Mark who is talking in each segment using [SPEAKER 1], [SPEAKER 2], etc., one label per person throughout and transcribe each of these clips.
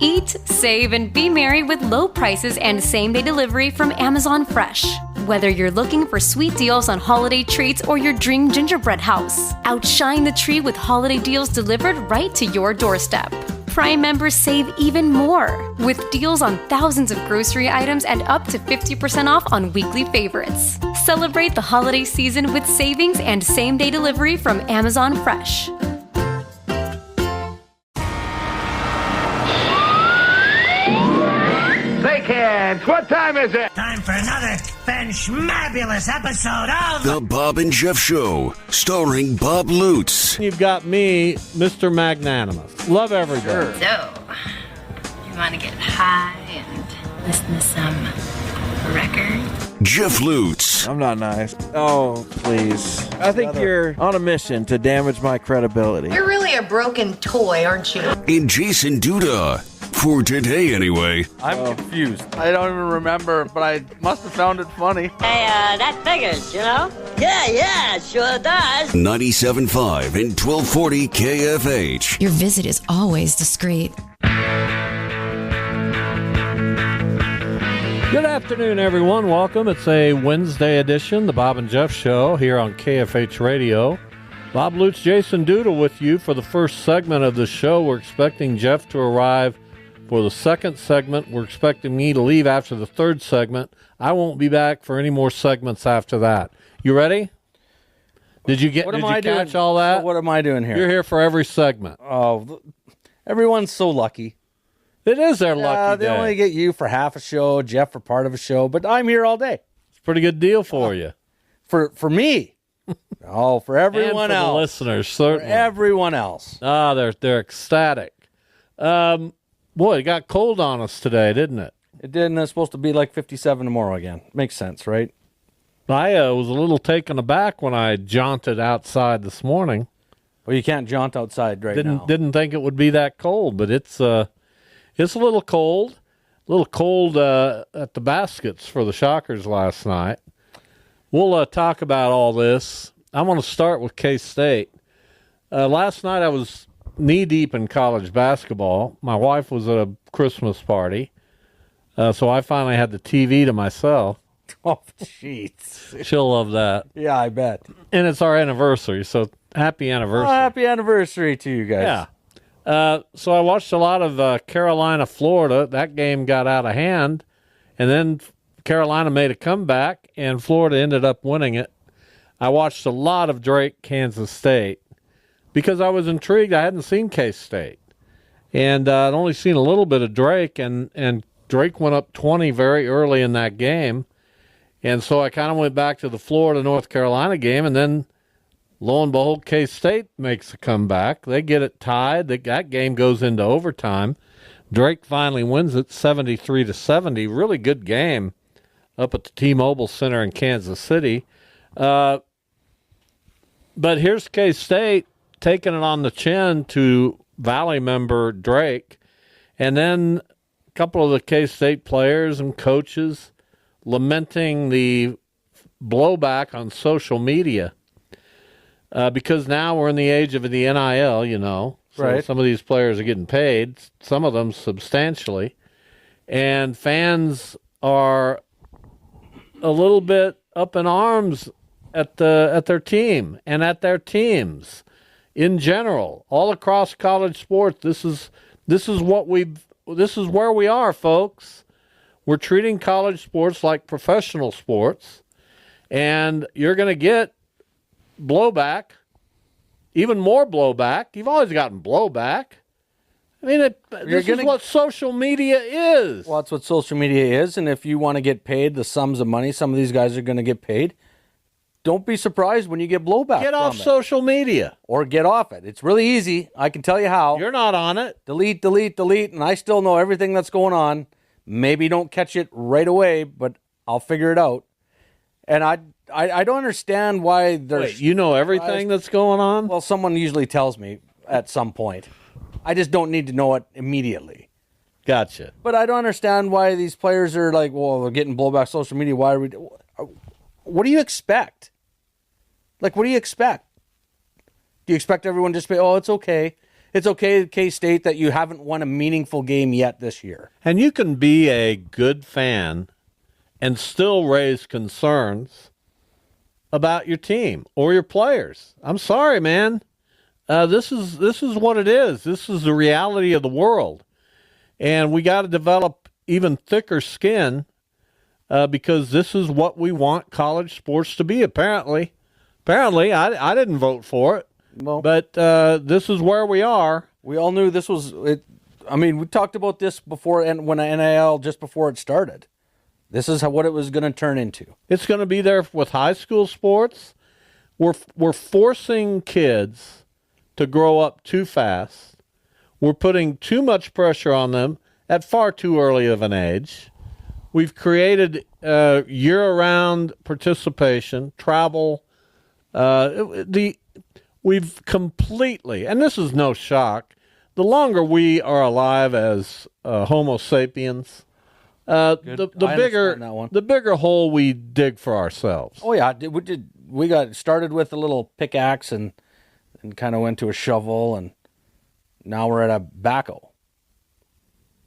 [SPEAKER 1] Eat, save, and be merry with low prices and same-day delivery from Amazon Fresh. Whether you're looking for sweet deals on holiday treats or your dream gingerbread house, outshine the tree with holiday deals delivered right to your doorstep. Prime members save even more with deals on thousands of grocery items and up to 50% off on weekly favorites. Celebrate the holiday season with savings and same-day delivery from Amazon Fresh.
[SPEAKER 2] Say, kids, what time is it?
[SPEAKER 3] Time for another fanschmabulous episode of
[SPEAKER 4] The Bob and Jeff Show, starring Bob Lutz.
[SPEAKER 5] You've got me, Mr. Magnanimous. Love everybody.
[SPEAKER 6] So, you want to get high and listen to some records?
[SPEAKER 4] Jeff Lutz.
[SPEAKER 7] I'm not nice. Oh, please. I think you're on a mission to damage my credibility.
[SPEAKER 8] You're really a broken toy, aren't you?
[SPEAKER 4] And Jason Duda. For today, anyway.
[SPEAKER 9] I'm confused. I don't even remember, but I must have found it funny.
[SPEAKER 10] Hey, that figures, you know? Yeah, sure does.
[SPEAKER 4] 97.5 and 1240 KFH.
[SPEAKER 11] Your visit is always discreet.
[SPEAKER 5] Good afternoon, everyone. Welcome. It's a Wednesday edition, the Bob and Jeff Show, here on KFH Radio. Bob Lutz, Jason Duda with you for the first segment of the show. We're expecting Jeff to arrive for the second segment. We're expecting me to leave after the third segment. I won't be back for any more segments after that. You ready? Did you catch all that?
[SPEAKER 9] So what am I doing here?
[SPEAKER 5] You're here for every segment.
[SPEAKER 9] Oh, everyone's so lucky.
[SPEAKER 5] It is their lucky
[SPEAKER 9] day. They only get you for half a show, Jeff for part of a show, but I'm here all day.
[SPEAKER 5] It's a pretty good deal for you.
[SPEAKER 9] For me. Oh, for everyone
[SPEAKER 5] and for
[SPEAKER 9] else.
[SPEAKER 5] The listeners, certainly.
[SPEAKER 9] For everyone else.
[SPEAKER 5] They're ecstatic. Boy, it got cold on us today, didn't it?
[SPEAKER 9] It did, and it's supposed to be like 57 tomorrow again. Makes sense, right?
[SPEAKER 5] I was a little taken aback when I jaunted outside this morning.
[SPEAKER 9] Well, you can't jaunt outside now.
[SPEAKER 5] Didn't think it would be that cold, but it's a little cold. A little cold at the baskets for the Shockers last night. We'll talk about all this. I want to start with K-State. Last night I was knee-deep in college basketball. My wife was at a Christmas party, so I finally had the TV to myself.
[SPEAKER 9] Oh, jeez.
[SPEAKER 5] She'll love that.
[SPEAKER 9] Yeah, I bet.
[SPEAKER 5] And it's our anniversary, so happy anniversary.
[SPEAKER 9] Oh, happy anniversary to you guys.
[SPEAKER 5] Yeah. So I watched a lot of Carolina, Florida. That game got out of hand, and then Carolina made a comeback, and Florida ended up winning it. I watched a lot of Drake, Kansas State, because I was intrigued. I hadn't seen K-State, and I'd only seen a little bit of Drake, and Drake went up 20 very early in that game, and so I kind of went back to the Florida-North Carolina game, and then lo and behold, K-State makes a comeback. They get it tied. That game goes into overtime. Drake finally wins it 73-70. Really good game up at the T-Mobile Center in Kansas City. But here's K-State taking it on the chin to Valley member Drake. And then a couple of the K-State players and coaches lamenting the blowback on social media. Because now we're in the age of the NIL, you know. So
[SPEAKER 9] right.
[SPEAKER 5] Some of these players are getting paid, some of them substantially. And fans are a little bit up in arms at their team and at their teams in general, all across college sports. This is where we are, folks. We're treating college sports like professional sports, and you're going to get blowback, even more blowback. You've always gotten blowback. I mean, this is what social media is.
[SPEAKER 9] Well, that's what social media is, and if you want to get paid the sums of money some of these guys are going to get paid, don't be surprised when you get blowback.
[SPEAKER 5] Get off social media.
[SPEAKER 9] Or get off it. It's really easy. I can tell you how.
[SPEAKER 5] You're not on it.
[SPEAKER 9] Delete, and I still know everything that's going on. Maybe don't catch it right away, but I'll figure it out. And I don't understand why there's...
[SPEAKER 5] Wait, you know everything that's going on?
[SPEAKER 9] Well, someone usually tells me at some point. I just don't need to know it immediately.
[SPEAKER 5] Gotcha.
[SPEAKER 9] But I don't understand why these players are like, well, they're getting blowback social media. Why are we... What do you expect? Like, what do you expect? Do you expect everyone just to say, oh, it's okay? It's okay, K-State, that you haven't won a meaningful game yet this year.
[SPEAKER 5] And you can be a good fan and still raise concerns about your team or your players. I'm sorry, man. This is what it is. This is the reality of the world. And we got to develop even thicker skin because this is what we want college sports to be, apparently. Apparently, I didn't vote for it, but this is where we are.
[SPEAKER 9] We all knew this was it. I mean, we talked about this before, and when NIL just before it started. This is what it was going to turn into.
[SPEAKER 5] It's going to be there with high school sports. We're forcing kids to grow up too fast. We're putting too much pressure on them at far too early of an age. We've created year-round participation, travel. We've completely, and this is no shock, the longer we are alive as Homo sapiens, the bigger hole we dig for ourselves.
[SPEAKER 9] Oh yeah, we got started with a little pickaxe and kind of went to a shovel, and now we're at a backhoe.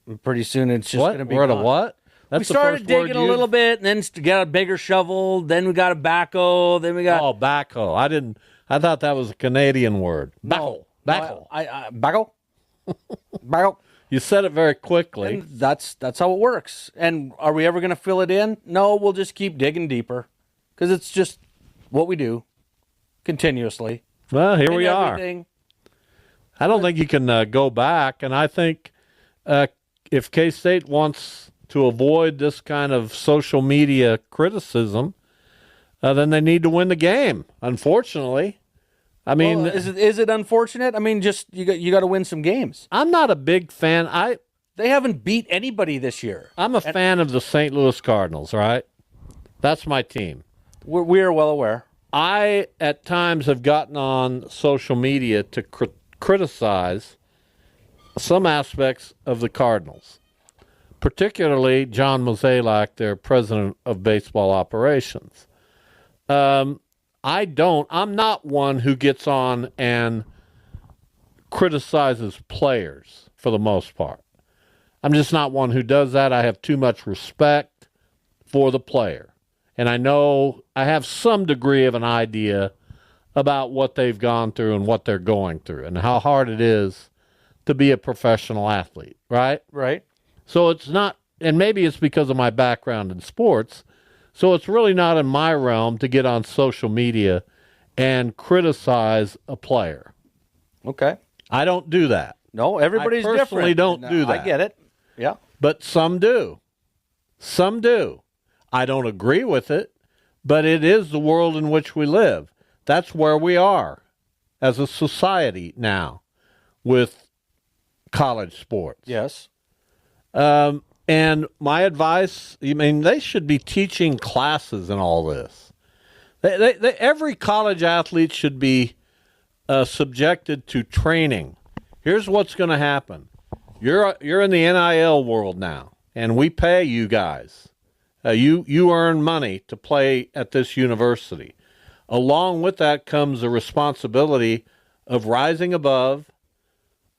[SPEAKER 9] And pretty soon it's just going to be.
[SPEAKER 5] We're at a what?
[SPEAKER 9] We started digging a little bit, and then got a bigger shovel. Then we got a backhoe. Then we got
[SPEAKER 5] backhoe. I thought that was a Canadian word. Backhoe.
[SPEAKER 9] Backhoe. Backhoe. Backhoe.
[SPEAKER 5] You said it very quickly.
[SPEAKER 9] And that's how it works. And are we ever going to fill it in? No, we'll just keep digging deeper because it's just what we do continuously.
[SPEAKER 5] Well, here we are. I don't think you can go back, and I think if K-State wants to avoid this kind of social media criticism, then they need to win the game. Unfortunately, I mean,
[SPEAKER 9] is it unfortunate? I mean, just you got to win some games.
[SPEAKER 5] I'm not a big fan.
[SPEAKER 9] They haven't beat anybody this year.
[SPEAKER 5] I'm a fan of the St. Louis Cardinals. Right, that's my team.
[SPEAKER 9] We are well aware.
[SPEAKER 5] I at times have gotten on social media to criticize some aspects of the Cardinals, particularly John Mozeliak, their president of baseball operations. I'm not one who gets on and criticizes players for the most part. I'm just not one who does that. I have too much respect for the player. And I know I have some degree of an idea about what they've gone through and what they're going through and how hard it is to be a professional athlete, right?
[SPEAKER 9] Right.
[SPEAKER 5] So it's not, and maybe it's because of my background in sports, so it's really not in my realm to get on social media and criticize a player.
[SPEAKER 9] Okay.
[SPEAKER 5] I don't do that.
[SPEAKER 9] No, everybody's different.
[SPEAKER 5] I personally don't do that.
[SPEAKER 9] I get it. Yeah.
[SPEAKER 5] But some do. Some do. I don't agree with it, but it is the world in which we live. That's where we are as a society now with college sports.
[SPEAKER 9] Yes.
[SPEAKER 5] And my advice, they should be teaching classes in all this. Every college athlete should be subjected to training. Here's what's going to happen. You're in the NIL world now, and we pay you guys. You earn money to play at this university. Along with that comes the responsibility of rising above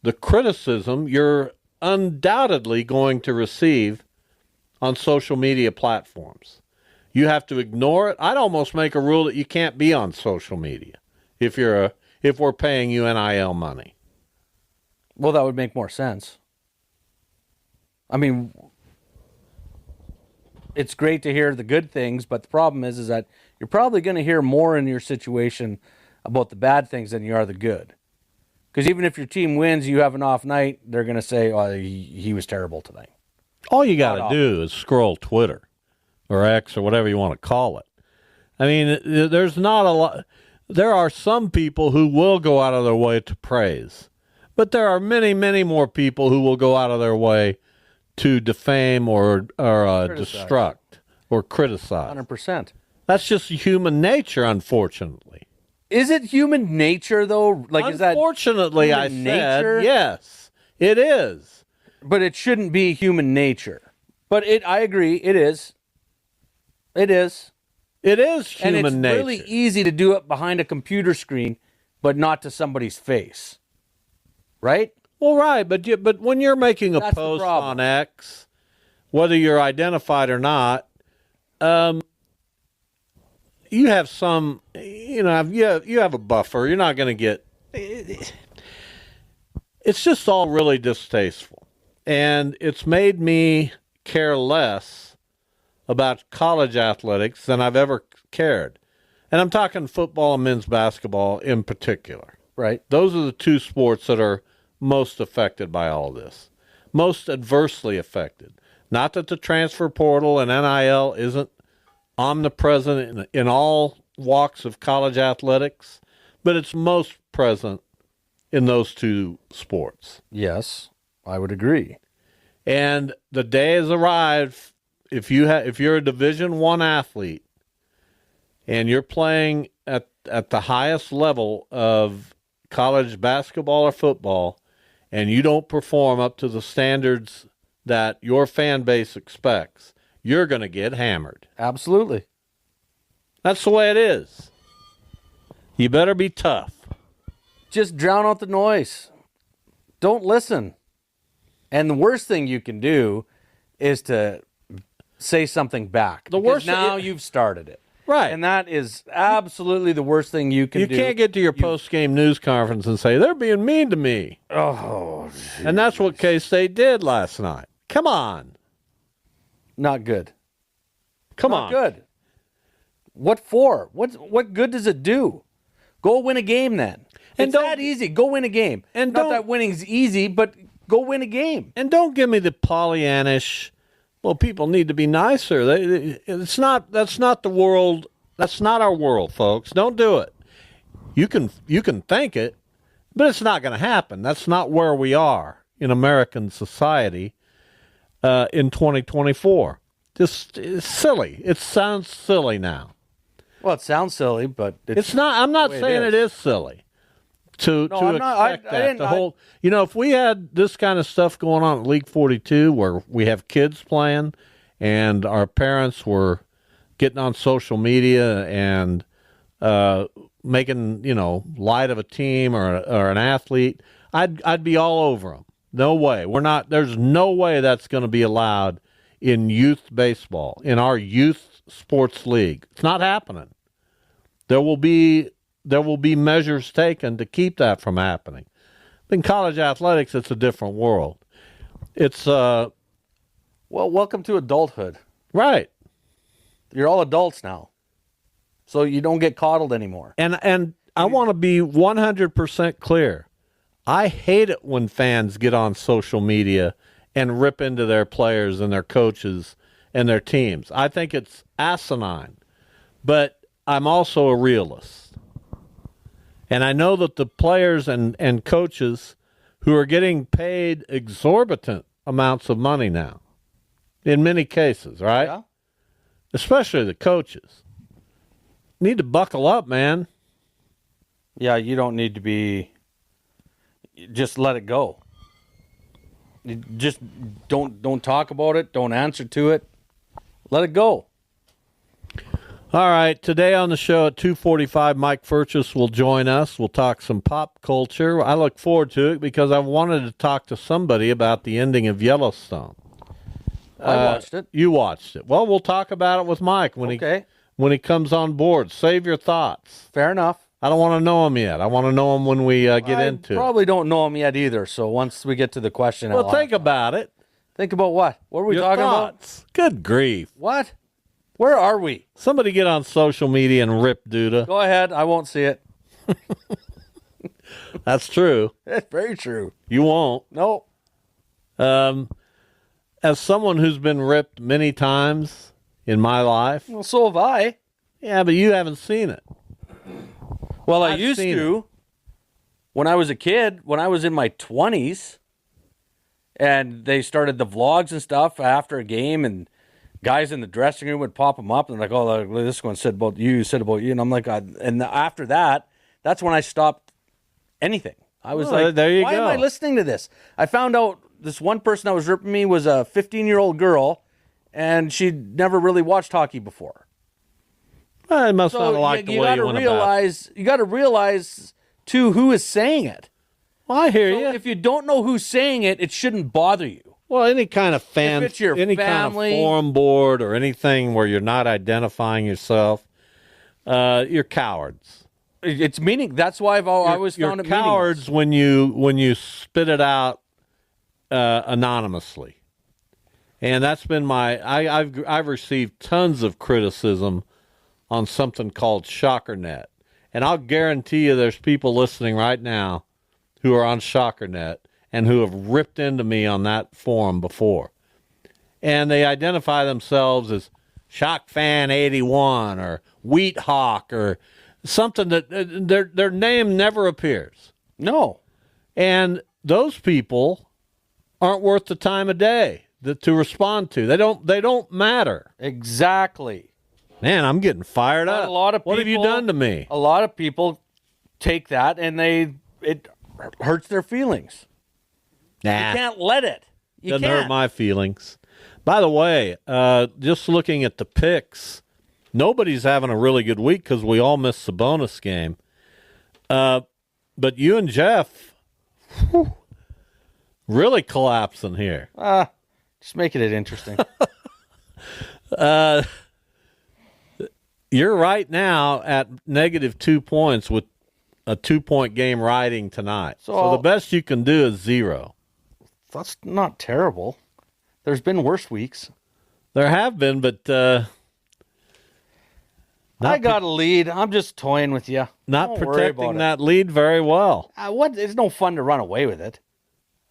[SPEAKER 5] the criticism you're undoubtedly going to receive on social media platforms. You have to ignore it. I'd almost make a rule that you can't be on social media if we're paying you NIL money.
[SPEAKER 9] Well, that would make more sense. I mean, it's great to hear the good things, but the problem is that you're probably going to hear more in your situation about the bad things than you are the good. Because even if your team wins, you have an off night, they're going to say, "Oh, he was terrible tonight."
[SPEAKER 5] All you got to do is scroll Twitter or X or whatever you want to call it. I mean, there's not a lot. There are some people who will go out of their way to praise, but there are many, many more people who will go out of their way to defame or destruct or criticize.
[SPEAKER 9] 100%.
[SPEAKER 5] That's just human nature, unfortunately.
[SPEAKER 9] Is it human nature, though?
[SPEAKER 5] Unfortunately,
[SPEAKER 9] is that human nature?
[SPEAKER 5] Yes, it is.
[SPEAKER 9] But it shouldn't be human nature. But I agree, it is. It is.
[SPEAKER 5] It is human nature.
[SPEAKER 9] And it's really easy to do it behind a computer screen, but not to somebody's face. right?
[SPEAKER 5] Well, right, but when you're making a
[SPEAKER 9] That's the
[SPEAKER 5] post
[SPEAKER 9] problem.
[SPEAKER 5] on X, whether you're identified or not, you have some, you have a buffer. You're not going to get. It's just all really distasteful, and it's made me care less about college athletics than I've ever cared. And I'm talking football and men's basketball in particular.
[SPEAKER 9] Right.
[SPEAKER 5] Those are the two sports that are most affected by all this, most adversely affected. Not that the transfer portal and NIL isn't omnipresent in all walks of college athletics, but it's most present in those two sports.
[SPEAKER 9] Yes, I would agree.
[SPEAKER 5] And the day has arrived. If you're a Division I athlete and you're playing at the highest level of college basketball or football, and you don't perform up to the standards that your fan base expects, you're going to get hammered.
[SPEAKER 9] Absolutely.
[SPEAKER 5] That's the way it is. You better be tough.
[SPEAKER 9] Just drown out the noise. Don't listen. And the worst thing you can do is to say something back.
[SPEAKER 5] The worst
[SPEAKER 9] now you've started it.
[SPEAKER 5] Right.
[SPEAKER 9] And that is absolutely the worst thing you can do.
[SPEAKER 5] You can't get to your post-game news conference and say, they're being mean to me.
[SPEAKER 9] Oh, geez.
[SPEAKER 5] And that's what K-State did last night. Come on.
[SPEAKER 9] Not good.
[SPEAKER 5] Come
[SPEAKER 9] Not
[SPEAKER 5] on.
[SPEAKER 9] good. What for? What good does it do? Go win a game then.
[SPEAKER 5] And
[SPEAKER 9] It's that easy. Go win a game.
[SPEAKER 5] And
[SPEAKER 9] not that winning's easy, but go win a game.
[SPEAKER 5] And don't give me the Pollyannish, well, people need to be nicer. That's not the world. That's not our world, folks. Don't do it. You can think it, but it's not going to happen. That's not where we are in American society in 2024. Just it's silly. It sounds silly now.
[SPEAKER 9] Well, it sounds silly, but
[SPEAKER 5] It's not. I'm not saying it is silly to
[SPEAKER 9] I'm not-
[SPEAKER 5] expect that. The whole, if we had this kind of stuff going on at League 42, where we have kids playing, and our parents were getting on social media and making light of a team or an athlete, I'd be all over them. No way. We're not. There's no way that's going to be allowed in youth baseball, in our youth sports league. It's not happening. There will be measures taken to keep that from happening. In college athletics, it's a different world. It's
[SPEAKER 9] well, welcome to adulthood.
[SPEAKER 5] Right.
[SPEAKER 9] You're all adults now, so you don't get coddled anymore.
[SPEAKER 5] And I want to be 100% clear. I hate it when fans get on social media and rip into their players and their coaches and their teams. I think it's asinine, but I'm also a realist. And I know that the players and coaches who are getting paid exorbitant amounts of money now, in many cases, right?
[SPEAKER 9] Yeah.
[SPEAKER 5] Especially the coaches, need to buckle up, man.
[SPEAKER 9] Yeah, you don't need to be. Just let it go. You just don't talk about it. Don't answer to it. Let it go.
[SPEAKER 5] All right, today on the show at 2:45, Mike Furchess will join us. We'll talk some pop culture. I look forward to it because I wanted to talk to somebody about the ending of Yellowstone.
[SPEAKER 9] I watched it.
[SPEAKER 5] You watched it. Well, we'll talk about it with Mike when he comes on board. Save your thoughts.
[SPEAKER 9] Fair enough.
[SPEAKER 5] I don't want to know him yet. I want to know him when we get into it.
[SPEAKER 9] I probably don't know him yet either. So once we get to the question,
[SPEAKER 5] Well, think about it.
[SPEAKER 9] Think about what? What are we
[SPEAKER 5] Your
[SPEAKER 9] talking
[SPEAKER 5] thoughts. Good grief.
[SPEAKER 9] What? Where are we?
[SPEAKER 5] Somebody get on social media and rip Duda.
[SPEAKER 9] Go ahead. I won't see it.
[SPEAKER 5] That's true.
[SPEAKER 9] It's very true.
[SPEAKER 5] You won't.
[SPEAKER 9] No.
[SPEAKER 5] As someone who's been ripped many times in my life.
[SPEAKER 9] Well, so have I.
[SPEAKER 5] Yeah, but you haven't seen it.
[SPEAKER 9] Well, I
[SPEAKER 5] I've
[SPEAKER 9] used
[SPEAKER 5] seen
[SPEAKER 9] to. When I was a kid, when I was in my 20s, and they started the vlogs and stuff after a game, and guys in the dressing room would pop them up, and like, oh, this one said about you, and I'm like, and after that, that's when I stopped anything. I was like,
[SPEAKER 5] there you
[SPEAKER 9] why
[SPEAKER 5] go.
[SPEAKER 9] am I listening to this? I found out this one person that was ripping me was a 15-year-old girl, and she'd never really watched hockey before.
[SPEAKER 5] Well, it must not like the way you went about it.
[SPEAKER 9] You got to realize, too, who is saying it.
[SPEAKER 5] Well, I hear
[SPEAKER 9] So
[SPEAKER 5] you.
[SPEAKER 9] if you don't know who's saying it, it shouldn't bother you.
[SPEAKER 5] Well, any kind of
[SPEAKER 9] If it's your
[SPEAKER 5] any kind of
[SPEAKER 9] family-
[SPEAKER 5] forum board or anything where you're not identifying yourself, you're cowards.
[SPEAKER 9] It's meaning. That's why I always
[SPEAKER 5] You're
[SPEAKER 9] found it
[SPEAKER 5] cowards when you spit it out anonymously. And that's been I've received tons of criticism on something called ShockerNet. And I'll guarantee you there's people listening right now who are on ShockerNet and who have ripped into me on that forum before. And they identify themselves as Shock Fan 81 or Wheat Hawk or something that their name never appears.
[SPEAKER 9] No.
[SPEAKER 5] And those people aren't worth the time of day to respond to. They don't matter.
[SPEAKER 9] Exactly.
[SPEAKER 5] Man, I'm getting fired up.
[SPEAKER 9] A lot of people,
[SPEAKER 5] what have you done to me?
[SPEAKER 9] A lot of people take that and it hurts their feelings.
[SPEAKER 5] Nah.
[SPEAKER 9] You can't let it. You
[SPEAKER 5] Doesn't
[SPEAKER 9] can't.
[SPEAKER 5] hurt my feelings. By the way, just looking at the picks, nobody's having a really good week because we all missed the bonus game. But you and Jeff, really collapsing here.
[SPEAKER 9] Just making it interesting.
[SPEAKER 5] You're right now at negative 2 points with a 2-point game riding tonight. So the best you can do is 0.
[SPEAKER 9] That's not terrible. There's been worse weeks.
[SPEAKER 5] There have been, but
[SPEAKER 9] I got a lead. I'm just toying with you.
[SPEAKER 5] not
[SPEAKER 9] Don't worry
[SPEAKER 5] protecting
[SPEAKER 9] about
[SPEAKER 5] that lead very well.
[SPEAKER 9] What? It's no fun to run away with it.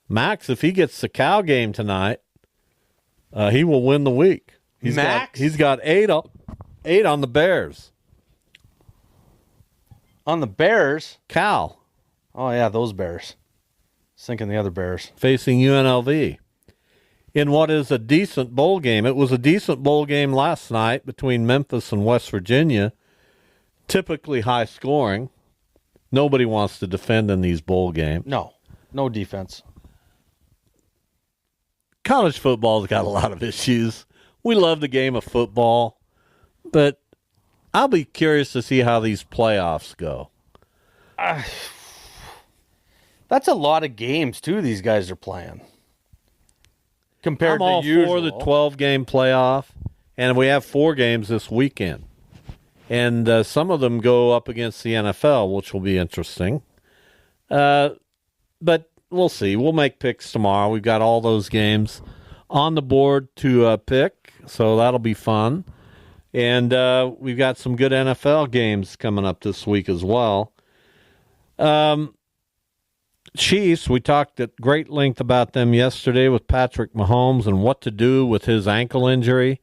[SPEAKER 5] Max, if he gets the Cal game tonight, he will win the week.
[SPEAKER 9] Max?
[SPEAKER 5] He's got 8 on the Bears.
[SPEAKER 9] On the Bears?
[SPEAKER 5] Cal.
[SPEAKER 9] Oh, yeah, those Bears. Thinking the other Bears.
[SPEAKER 5] Facing UNLV. In what is a decent bowl game. It was a decent bowl game last night between Memphis and West Virginia. Typically high scoring. Nobody wants to defend in these bowl games.
[SPEAKER 9] No defense.
[SPEAKER 5] College football's got a lot of issues. We love the game of football, but I'll be curious to see how these playoffs go.
[SPEAKER 9] That's a lot of games, too, these guys are playing. Compared
[SPEAKER 5] I'm all
[SPEAKER 9] to usual.
[SPEAKER 5] for the 12-game playoff, and we have 4 games this weekend. And some of them go up against the NFL, which will be interesting. But we'll see. We'll make picks tomorrow. We've got all those games on the board to pick, so that'll be fun. And we've got some good NFL games coming up this week as well. Chiefs, we talked at great length about them yesterday with Patrick Mahomes and what to do with his ankle injury.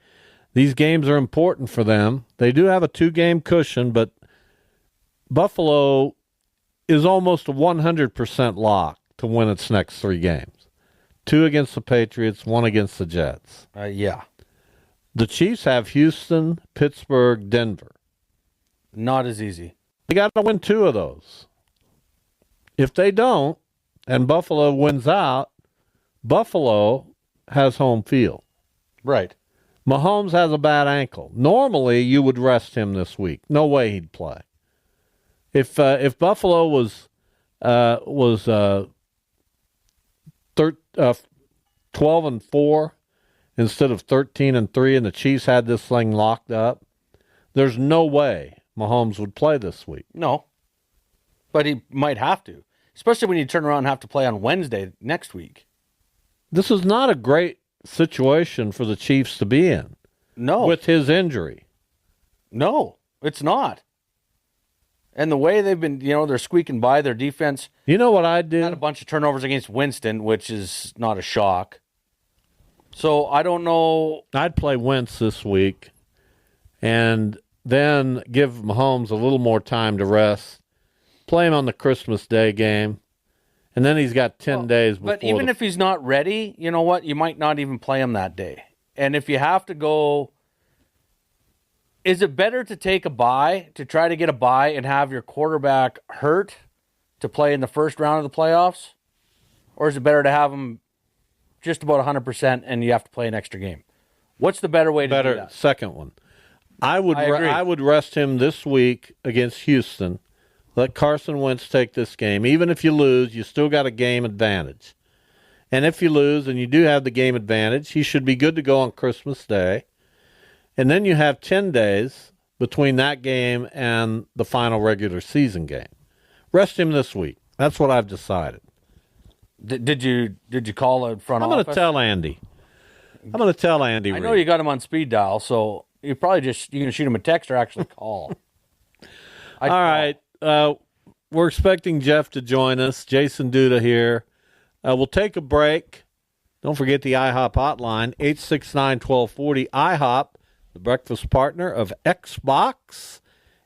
[SPEAKER 5] These games are important for them. They do have a 2-game cushion, but Buffalo is almost a 100% lock to win its next 3 games. 2 against the Patriots, 1 against the Jets.
[SPEAKER 9] Yeah.
[SPEAKER 5] The Chiefs have Houston, Pittsburgh, Denver.
[SPEAKER 9] Not as easy.
[SPEAKER 5] They got to win 2 of those. If they don't, and Buffalo wins out, Buffalo has home field.
[SPEAKER 9] Right.
[SPEAKER 5] Mahomes has a bad ankle. Normally, you would rest him this week. No way he'd play. If Buffalo was 12-4 instead of 13-3, and the Chiefs had this thing locked up, there's no way Mahomes would play this week.
[SPEAKER 9] No. But he might have to. Especially when you turn around and have to play on Wednesday next week.
[SPEAKER 5] This is not a great situation for the Chiefs to be in.
[SPEAKER 9] No.
[SPEAKER 5] With his injury.
[SPEAKER 9] No, it's not. And the way they've been, they're squeaking by their defense.
[SPEAKER 5] You know what I'd do?
[SPEAKER 9] Had a bunch of turnovers against Winston, which is not a shock. So I don't know.
[SPEAKER 5] I'd play Wentz this week and then give Mahomes a little more time to rest. Play him on the Christmas Day game, and then he's got 10 days before.
[SPEAKER 9] But even if he's not ready, you know what? You might not even play him that day. And if you have to go, is it better to take a bye, to try to get a bye and have your quarterback hurt to play in the first round of the playoffs? Or is it better to have him just about 100% and you have to play an extra game? What's the better way to do that?
[SPEAKER 5] Second one. I would rest him this week against Houston. Let Carson Wentz take this game. Even if you lose, you still got a game advantage. And if you lose and you do have the game advantage, he should be good to go on Christmas Day. And then you have 10 days between that game and the final regular season game. Rest him this week. That's what I've decided.
[SPEAKER 9] Did you call a front
[SPEAKER 5] I'm
[SPEAKER 9] office?
[SPEAKER 5] going to tell Andy. I'm going to tell Andy.
[SPEAKER 9] I know you got him on speed dial, so you probably you can shoot him a text or actually call.
[SPEAKER 5] All right. We're expecting Jeff to join us. Jason Duda here. We'll take a break. Don't forget the IHOP hotline, 869-1240. IHOP, the breakfast partner of Xbox,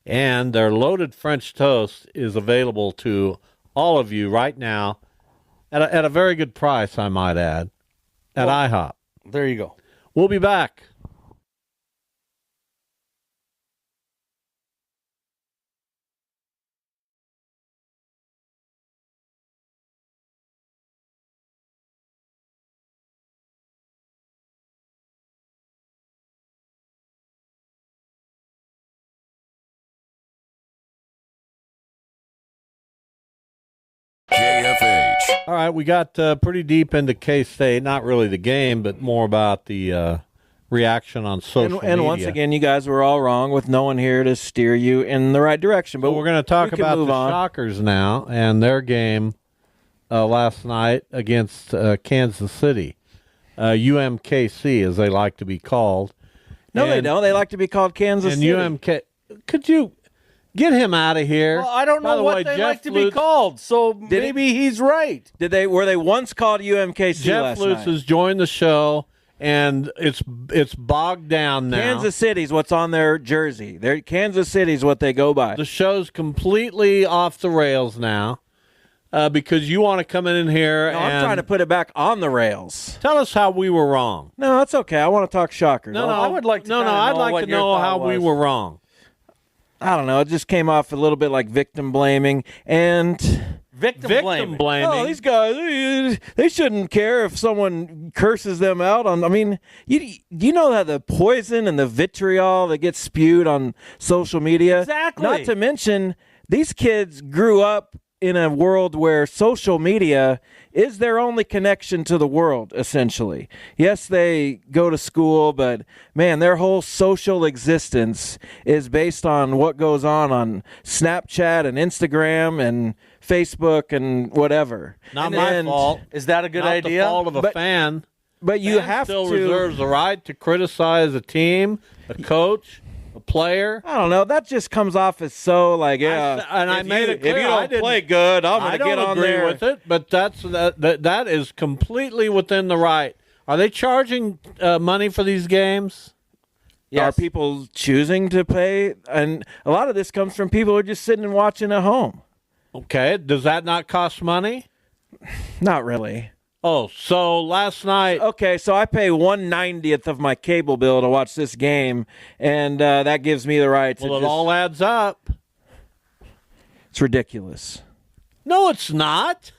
[SPEAKER 5] and their loaded French toast is available to all of you right now at a very good price, I might add, at IHOP.
[SPEAKER 9] There you go.
[SPEAKER 5] We'll be back.
[SPEAKER 4] KFH.
[SPEAKER 5] All right, we got pretty deep into K-State. Not really the game, but more about the reaction on social media.
[SPEAKER 7] And once again, you guys were all wrong with no one here to steer you in the right direction. But
[SPEAKER 5] we're going to talk about the Shockers now and their game last night against Kansas City. UMKC, as they like to be called.
[SPEAKER 7] No, they don't. They like to be called Kansas City.
[SPEAKER 5] And UMK, could you get him out of here?
[SPEAKER 9] Well, I don't know what they like to be called, so maybe he's right.
[SPEAKER 7] Were they once called UMKC
[SPEAKER 5] Jeff Lutz has joined the show, and it's bogged down now.
[SPEAKER 7] Kansas City's what's on their jersey. Kansas City's what they go by.
[SPEAKER 5] The show's completely off the rails now because you want to come in here and
[SPEAKER 7] I'm trying to put it back on the rails.
[SPEAKER 5] Tell us how we were wrong.
[SPEAKER 7] No, that's okay. I want to talk Shockers.
[SPEAKER 9] I would like to
[SPEAKER 5] I'd like to know how we were wrong.
[SPEAKER 7] I don't know. It just came off a little bit like victim blaming and
[SPEAKER 5] victim blaming.
[SPEAKER 7] Oh, these guys, they shouldn't care if someone curses them out on. I mean, you know that the poison and the vitriol that gets spewed on social media.
[SPEAKER 9] Exactly.
[SPEAKER 7] Not to mention, these kids grew up in a world where social media is their only connection to the world, essentially. Yes, they go to school, but, man, their whole social existence is based on what goes on Snapchat and Instagram and Facebook and whatever.
[SPEAKER 5] Not my fault.
[SPEAKER 9] Is that a good idea?
[SPEAKER 5] Not the fault of a fan.
[SPEAKER 7] But you have
[SPEAKER 5] still
[SPEAKER 7] to...
[SPEAKER 5] reserves the right to criticize a team, a coach, a player.
[SPEAKER 7] I don't know. That just comes off as so like, yeah.
[SPEAKER 5] I made it clear.
[SPEAKER 7] If you don't play good, I'm going to get on there.
[SPEAKER 5] I don't agree with it, but that is completely within the right. Are they charging money for these games?
[SPEAKER 7] Yes. Are people choosing to pay? And a lot of this comes from people who are just sitting and watching at home.
[SPEAKER 5] Okay. Does that not cost money?
[SPEAKER 7] Not really.
[SPEAKER 5] Oh, so last night...
[SPEAKER 7] Okay, so I pay 1/90th of my cable bill to watch this game, and that gives me the right to
[SPEAKER 5] it all adds up.
[SPEAKER 7] It's ridiculous.
[SPEAKER 5] No, it's not.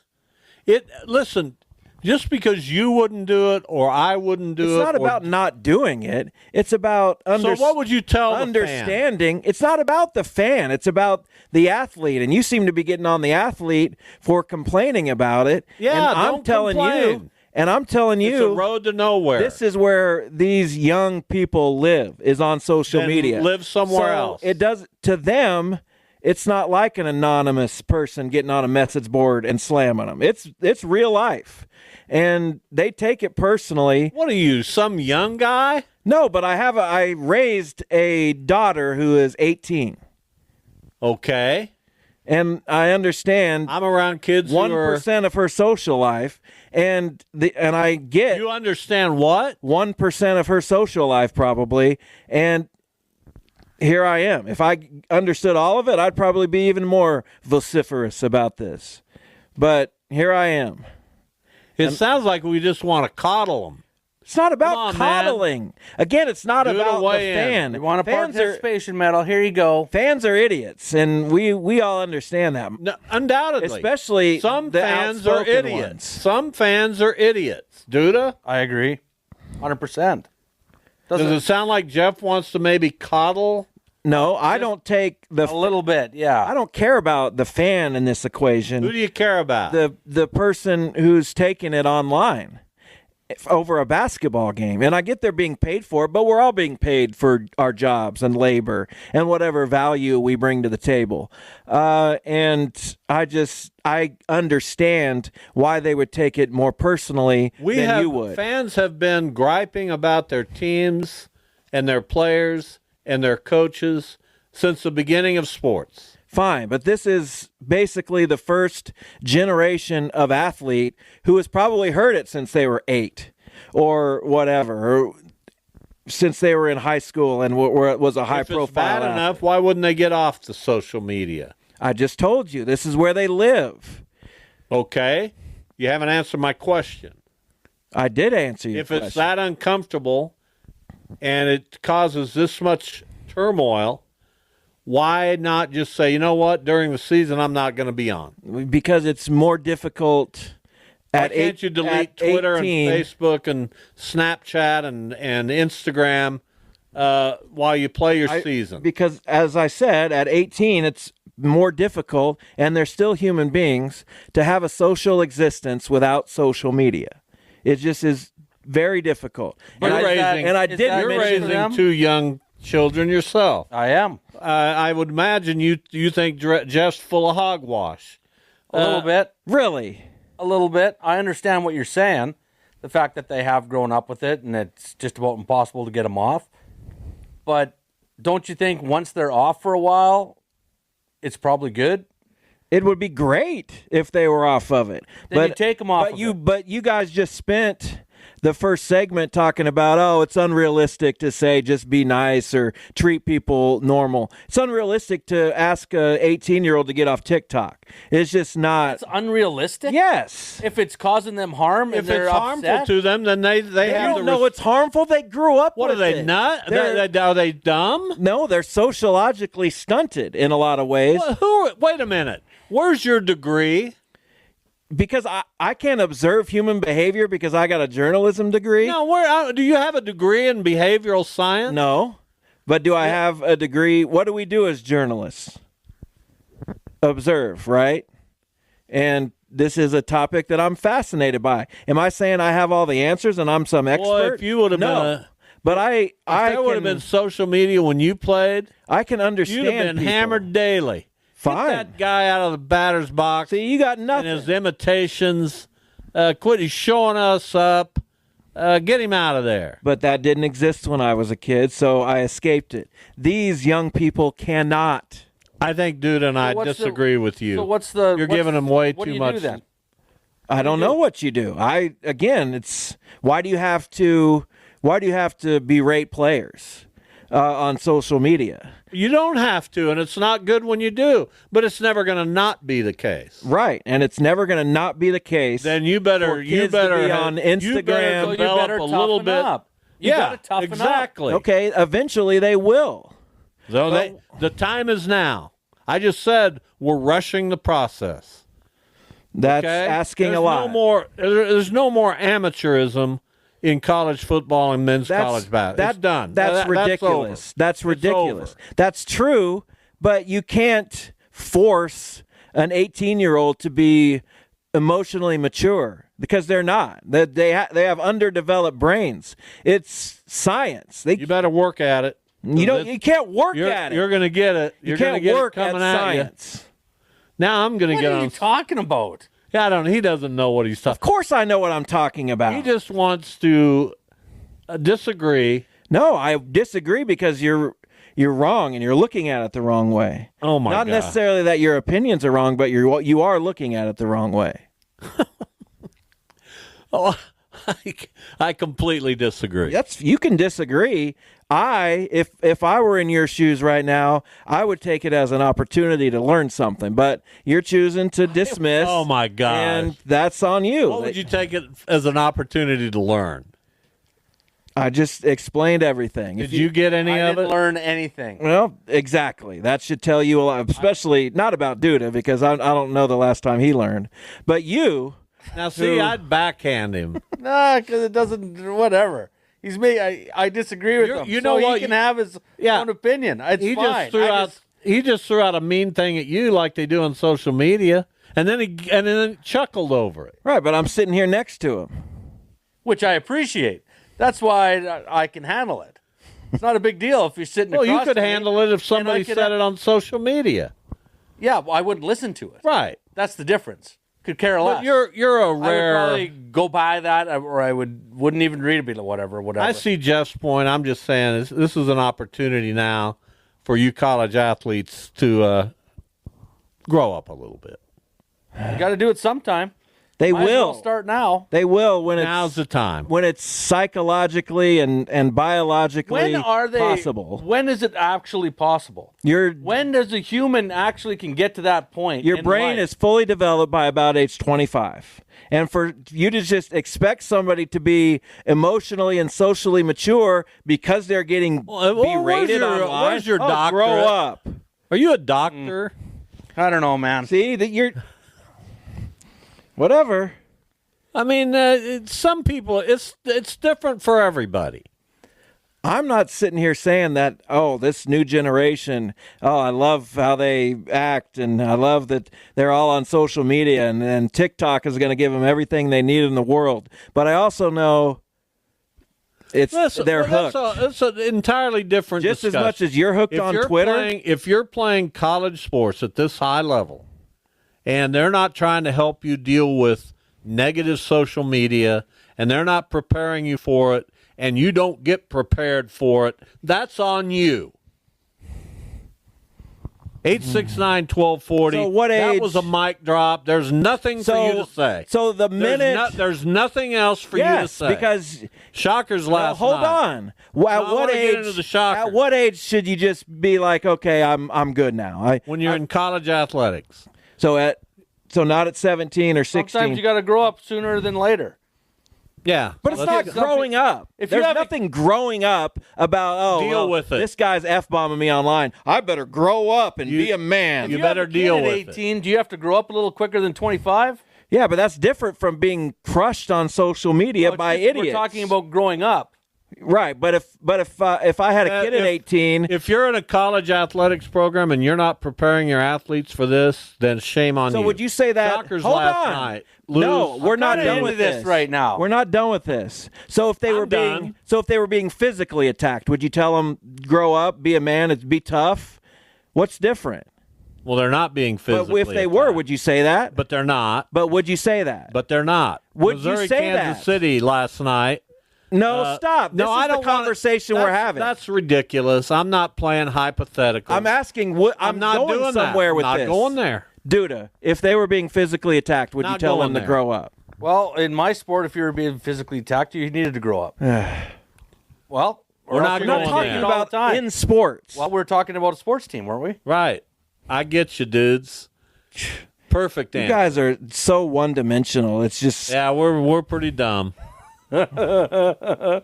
[SPEAKER 5] Listen, just because you wouldn't do it or I wouldn't do it...
[SPEAKER 7] It's not about not doing it. It's about...
[SPEAKER 5] So what would you tell
[SPEAKER 7] understanding.
[SPEAKER 5] the fan?
[SPEAKER 7] It's not about the fan. It's about the athlete, and you seem to be getting on the athlete for complaining about it.
[SPEAKER 5] Yeah,
[SPEAKER 7] and I'm telling you,
[SPEAKER 5] it's a road to nowhere.
[SPEAKER 7] This is where these young people live, is on social media.
[SPEAKER 5] Live somewhere else.
[SPEAKER 7] It does to them. It's not like an anonymous person getting on a message board and slamming them. It's real life, and they take it personally.
[SPEAKER 5] What are you, some young guy?
[SPEAKER 7] No, but I raised a daughter who is 18.
[SPEAKER 5] Okay.
[SPEAKER 7] And I understand.
[SPEAKER 5] I'm around kids
[SPEAKER 7] 1% of her social life, and I get.
[SPEAKER 5] You understand what?
[SPEAKER 7] 1% of her social life, probably, and here I am. If I understood all of it, I'd probably be even more vociferous about this. But here I am.
[SPEAKER 5] It sounds like we just want to coddle them.
[SPEAKER 7] It's not about coddling. Man. Again, it's not about the fan.
[SPEAKER 9] They want a participation medal. Here you go.
[SPEAKER 7] Fans are idiots, and we all understand that.
[SPEAKER 5] No, undoubtedly.
[SPEAKER 7] Especially
[SPEAKER 5] some
[SPEAKER 7] the
[SPEAKER 5] fans are idiots.
[SPEAKER 7] Ones.
[SPEAKER 5] Some fans are idiots. Duda?
[SPEAKER 9] I agree. 100%.
[SPEAKER 5] Does it sound like Jeff wants to maybe coddle
[SPEAKER 7] No, I don't take the
[SPEAKER 9] a little bit. Yeah,
[SPEAKER 7] I don't care about the fan in this equation.
[SPEAKER 5] Who do you care about?
[SPEAKER 7] The person who's taking it online over a basketball game. And I get they're being paid for it, but we're all being paid for our jobs and labor and whatever value we bring to the table. And I understand why they would take it more personally than you would.
[SPEAKER 5] Fans have been griping about their teams and their players and their coaches since the beginning of sports.
[SPEAKER 7] Fine, but this is basically the first generation of athlete who has probably heard it since they were 8 or whatever, or since they were in high school and where it was a high-profile
[SPEAKER 5] If it's bad
[SPEAKER 7] athlete.
[SPEAKER 5] enough, why wouldn't they get off the social media?
[SPEAKER 7] I just told you, this is where they live.
[SPEAKER 5] Okay. You haven't answered my question.
[SPEAKER 7] I did answer your question.
[SPEAKER 5] If it's that uncomfortable and it causes this much turmoil, why not just say, you know what, during the season I'm not going to be on?
[SPEAKER 7] Because it's more difficult
[SPEAKER 5] Why can't you delete Twitter
[SPEAKER 7] 18,
[SPEAKER 5] and Facebook and Snapchat and Instagram while you play your season?
[SPEAKER 7] Because, as I said, at 18 it's more difficult, and they're still human beings, to have a social existence without social media. It just is very difficult.
[SPEAKER 5] You're raising 2 young children yourself.
[SPEAKER 9] I am.
[SPEAKER 5] I would imagine you think Jeff's full of hogwash.
[SPEAKER 9] A little bit.
[SPEAKER 7] Really?
[SPEAKER 9] A little bit. I understand what you're saying. The fact that they have grown up with it and it's just about impossible to get them off. But don't you think once they're off for a while, it's probably good?
[SPEAKER 7] It would be great if they were off of it.
[SPEAKER 9] Then you take them off of it.
[SPEAKER 7] But you guys just spent the first segment talking about, it's unrealistic to say just be nice or treat people normal. It's unrealistic to ask a 18-year-old to get off TikTok. It's just not.
[SPEAKER 9] It's unrealistic?
[SPEAKER 7] Yes.
[SPEAKER 9] If it's causing them harm
[SPEAKER 5] If it's harmful to them, then they have
[SPEAKER 7] don't know it's harmful. They grew up
[SPEAKER 5] What
[SPEAKER 7] with
[SPEAKER 5] are they,
[SPEAKER 7] it.
[SPEAKER 5] not? Are they dumb?
[SPEAKER 7] No, they're sociologically stunted in a lot of ways.
[SPEAKER 5] Wait a minute. Where's your degree?
[SPEAKER 7] Because I can't observe human behavior because I got a journalism degree.
[SPEAKER 5] No, do you have a degree in behavioral science?
[SPEAKER 7] No. But do I have a degree? What do we do as journalists? Observe, right? And this is a topic that I'm fascinated by. Am I saying I have all the answers and I'm some expert?
[SPEAKER 5] Well, if you would have been
[SPEAKER 7] but
[SPEAKER 5] if there would have been social media when you played,
[SPEAKER 7] I can understand.
[SPEAKER 5] You'd have been hammered daily.
[SPEAKER 7] Fine.
[SPEAKER 5] Get that guy out of the batter's box.
[SPEAKER 7] See, you got nothing.
[SPEAKER 5] And his imitations. Quit. He's showing us up. Get him out of there.
[SPEAKER 7] But that didn't exist when I was a kid, so I escaped it. These young people cannot.
[SPEAKER 5] I think Duda and I disagree with you.
[SPEAKER 9] So
[SPEAKER 5] You're giving them way
[SPEAKER 9] what
[SPEAKER 5] too
[SPEAKER 9] do you
[SPEAKER 5] much.
[SPEAKER 9] Do then?
[SPEAKER 7] I don't know what you do. It's why do you have to berate players on social media?
[SPEAKER 5] You don't have to, and it's not good when you do, but it's never going to not be the case.
[SPEAKER 7] Right, and it's never going to not be the case.
[SPEAKER 5] Then you better
[SPEAKER 7] be on Instagram.
[SPEAKER 5] You better a little bit.
[SPEAKER 9] Up. You gotta toughen
[SPEAKER 5] exactly.
[SPEAKER 9] up.
[SPEAKER 7] Okay, eventually they will.
[SPEAKER 5] So the time is now. I just said we're rushing the process.
[SPEAKER 7] That's asking a lot.
[SPEAKER 5] There's no more amateurism in college football and men's college basketball. That's done.
[SPEAKER 7] That's ridiculous. That's ridiculous. That's true, but you can't force an 18-year-old to be emotionally mature because they're not. They have underdeveloped brains. It's science.
[SPEAKER 5] You better work at it.
[SPEAKER 7] You can't work at it.
[SPEAKER 5] You're going to get it.
[SPEAKER 7] You can't work at
[SPEAKER 5] science. Now I'm going to get on.
[SPEAKER 9] What are you talking about?
[SPEAKER 5] Yeah, he doesn't know what he's talking.
[SPEAKER 7] Of course I know what I'm talking about.
[SPEAKER 5] He just wants to disagree.
[SPEAKER 7] No, I disagree because you're wrong and you're looking at it the wrong way.
[SPEAKER 5] Oh my God.
[SPEAKER 7] Not necessarily that your opinions are wrong, but you are looking at it the wrong way.
[SPEAKER 5] I completely disagree.
[SPEAKER 7] You can disagree. If I were in your shoes right now, I would take it as an opportunity to learn something. But you're choosing to dismiss.
[SPEAKER 5] Oh my God!
[SPEAKER 7] And that's on you.
[SPEAKER 5] What would you take it as an opportunity to learn?
[SPEAKER 7] I just explained everything.
[SPEAKER 5] Did you get any of it?
[SPEAKER 9] I didn't learn anything.
[SPEAKER 7] Well, exactly. That should tell you a lot, especially not about Duda, because I don't know the last time he learned. But you.
[SPEAKER 5] Now, see, I'd backhand him.
[SPEAKER 9] Nah, because it doesn't, whatever. I disagree with him.
[SPEAKER 5] You know what?
[SPEAKER 9] He can have his own opinion. It's
[SPEAKER 5] he
[SPEAKER 9] fine.
[SPEAKER 5] He just threw out a mean thing at you like they do on social media, and then he chuckled over it.
[SPEAKER 7] Right, but I'm sitting here next to him,
[SPEAKER 9] which I appreciate. That's why I can handle it. It's not a big deal if you're sitting.
[SPEAKER 5] Well,
[SPEAKER 9] across
[SPEAKER 5] you could
[SPEAKER 9] from me,
[SPEAKER 5] handle it if somebody said it on social media.
[SPEAKER 9] Yeah, well, I wouldn't listen to it.
[SPEAKER 5] Right.
[SPEAKER 9] That's the difference. Could care less.
[SPEAKER 5] But you're a rare.
[SPEAKER 9] I would probably go by that, or I wouldn't even read it. Be like, whatever.
[SPEAKER 5] I see Jeff's point. I'm just saying this is an opportunity now for you college athletes to grow up a little bit.
[SPEAKER 9] You got to do it sometime.
[SPEAKER 7] They
[SPEAKER 9] Might as
[SPEAKER 7] will
[SPEAKER 9] well start now.
[SPEAKER 7] They will when
[SPEAKER 5] now's the time.
[SPEAKER 7] When it's psychologically and biologically possible.
[SPEAKER 9] When is it actually possible? When does a human actually can get to that point?
[SPEAKER 7] Your brain is fully developed by about age 25. And for you to just expect somebody to be emotionally and socially mature because they're getting berated online.
[SPEAKER 5] Where's your doctor?
[SPEAKER 7] Grow up.
[SPEAKER 5] Are you a doctor?
[SPEAKER 9] I don't know, man.
[SPEAKER 7] See that you're. Whatever.
[SPEAKER 5] I mean, some people, it's different for everybody.
[SPEAKER 7] I'm not sitting here saying that, this new generation, I love how they act, and I love that they're all on social media, and TikTok is going to give them everything they need in the world. But I also know they're hooked.
[SPEAKER 5] It's an entirely different
[SPEAKER 7] Just
[SPEAKER 5] discussion.
[SPEAKER 7] as much as you're hooked on Twitter.
[SPEAKER 5] If you're playing college sports at this high level, and they're not trying to help you deal with negative social media, and they're not preparing you for it, and you don't get prepared for it, that's on you. 869-1240.
[SPEAKER 7] So what age?
[SPEAKER 5] That was a mic drop. There's nothing for you to say.
[SPEAKER 7] So the minute...
[SPEAKER 5] There's nothing else for you to say.
[SPEAKER 7] Because...
[SPEAKER 5] Shockers last
[SPEAKER 7] hold
[SPEAKER 5] night.
[SPEAKER 7] on. At what age should you just be like, okay, I'm good now?
[SPEAKER 5] When you're in college athletics.
[SPEAKER 7] So not at 17 or 16.
[SPEAKER 9] Sometimes you got to grow up sooner than later.
[SPEAKER 5] Yeah.
[SPEAKER 7] But it's not growing up. There's nothing growing up about,
[SPEAKER 5] deal with it.
[SPEAKER 7] This guy's F-bombing me online. I better grow up and be a man.
[SPEAKER 5] You better deal with
[SPEAKER 9] 18, do you have to grow up a little quicker than 25?
[SPEAKER 7] Yeah, but that's different from being crushed on social media by idiots.
[SPEAKER 9] We're talking about growing up.
[SPEAKER 7] Right, but if I had a kid at 18,
[SPEAKER 5] if you're in a college athletics program and you're not preparing your athletes for this, then shame on you.
[SPEAKER 7] So would you say that?
[SPEAKER 5] Shockers
[SPEAKER 7] hold
[SPEAKER 5] last
[SPEAKER 7] on.
[SPEAKER 5] night.
[SPEAKER 7] No, we're not done with
[SPEAKER 9] this right now.
[SPEAKER 7] We're not done with this. So if they were being physically attacked, would you tell them grow up, be a man, and be tough? What's different?
[SPEAKER 5] Well, they're not being physically
[SPEAKER 7] But if they were, would you say that?
[SPEAKER 5] But they're not.
[SPEAKER 7] But would you say that?
[SPEAKER 5] But they're not.
[SPEAKER 7] Would
[SPEAKER 5] Missouri,
[SPEAKER 7] you say
[SPEAKER 5] Kansas
[SPEAKER 7] that?
[SPEAKER 5] City last night.
[SPEAKER 7] No, stop. This is the conversation we're having.
[SPEAKER 5] That's ridiculous. I'm not playing hypothetical.
[SPEAKER 7] I'm asking. I'm
[SPEAKER 5] not
[SPEAKER 7] going
[SPEAKER 5] doing
[SPEAKER 7] somewhere
[SPEAKER 5] that.
[SPEAKER 7] with
[SPEAKER 5] I'm
[SPEAKER 7] this.
[SPEAKER 5] not going there.
[SPEAKER 7] Duda, if they were being physically attacked, would you
[SPEAKER 5] Not
[SPEAKER 7] tell
[SPEAKER 5] going
[SPEAKER 7] them to
[SPEAKER 5] there.
[SPEAKER 7] grow up?
[SPEAKER 9] Well, in my sport, if you were being physically attacked, you needed to grow up. Well,
[SPEAKER 5] We're not
[SPEAKER 7] We're not
[SPEAKER 5] going
[SPEAKER 7] talking
[SPEAKER 5] there.
[SPEAKER 7] about in sports.
[SPEAKER 9] Well, we're talking about a sports team, weren't we?
[SPEAKER 5] Right. I get you, dudes. Perfect
[SPEAKER 7] You
[SPEAKER 5] answer.
[SPEAKER 7] guys are so one-dimensional. It's just
[SPEAKER 5] Yeah, we're pretty dumb.
[SPEAKER 7] kind of,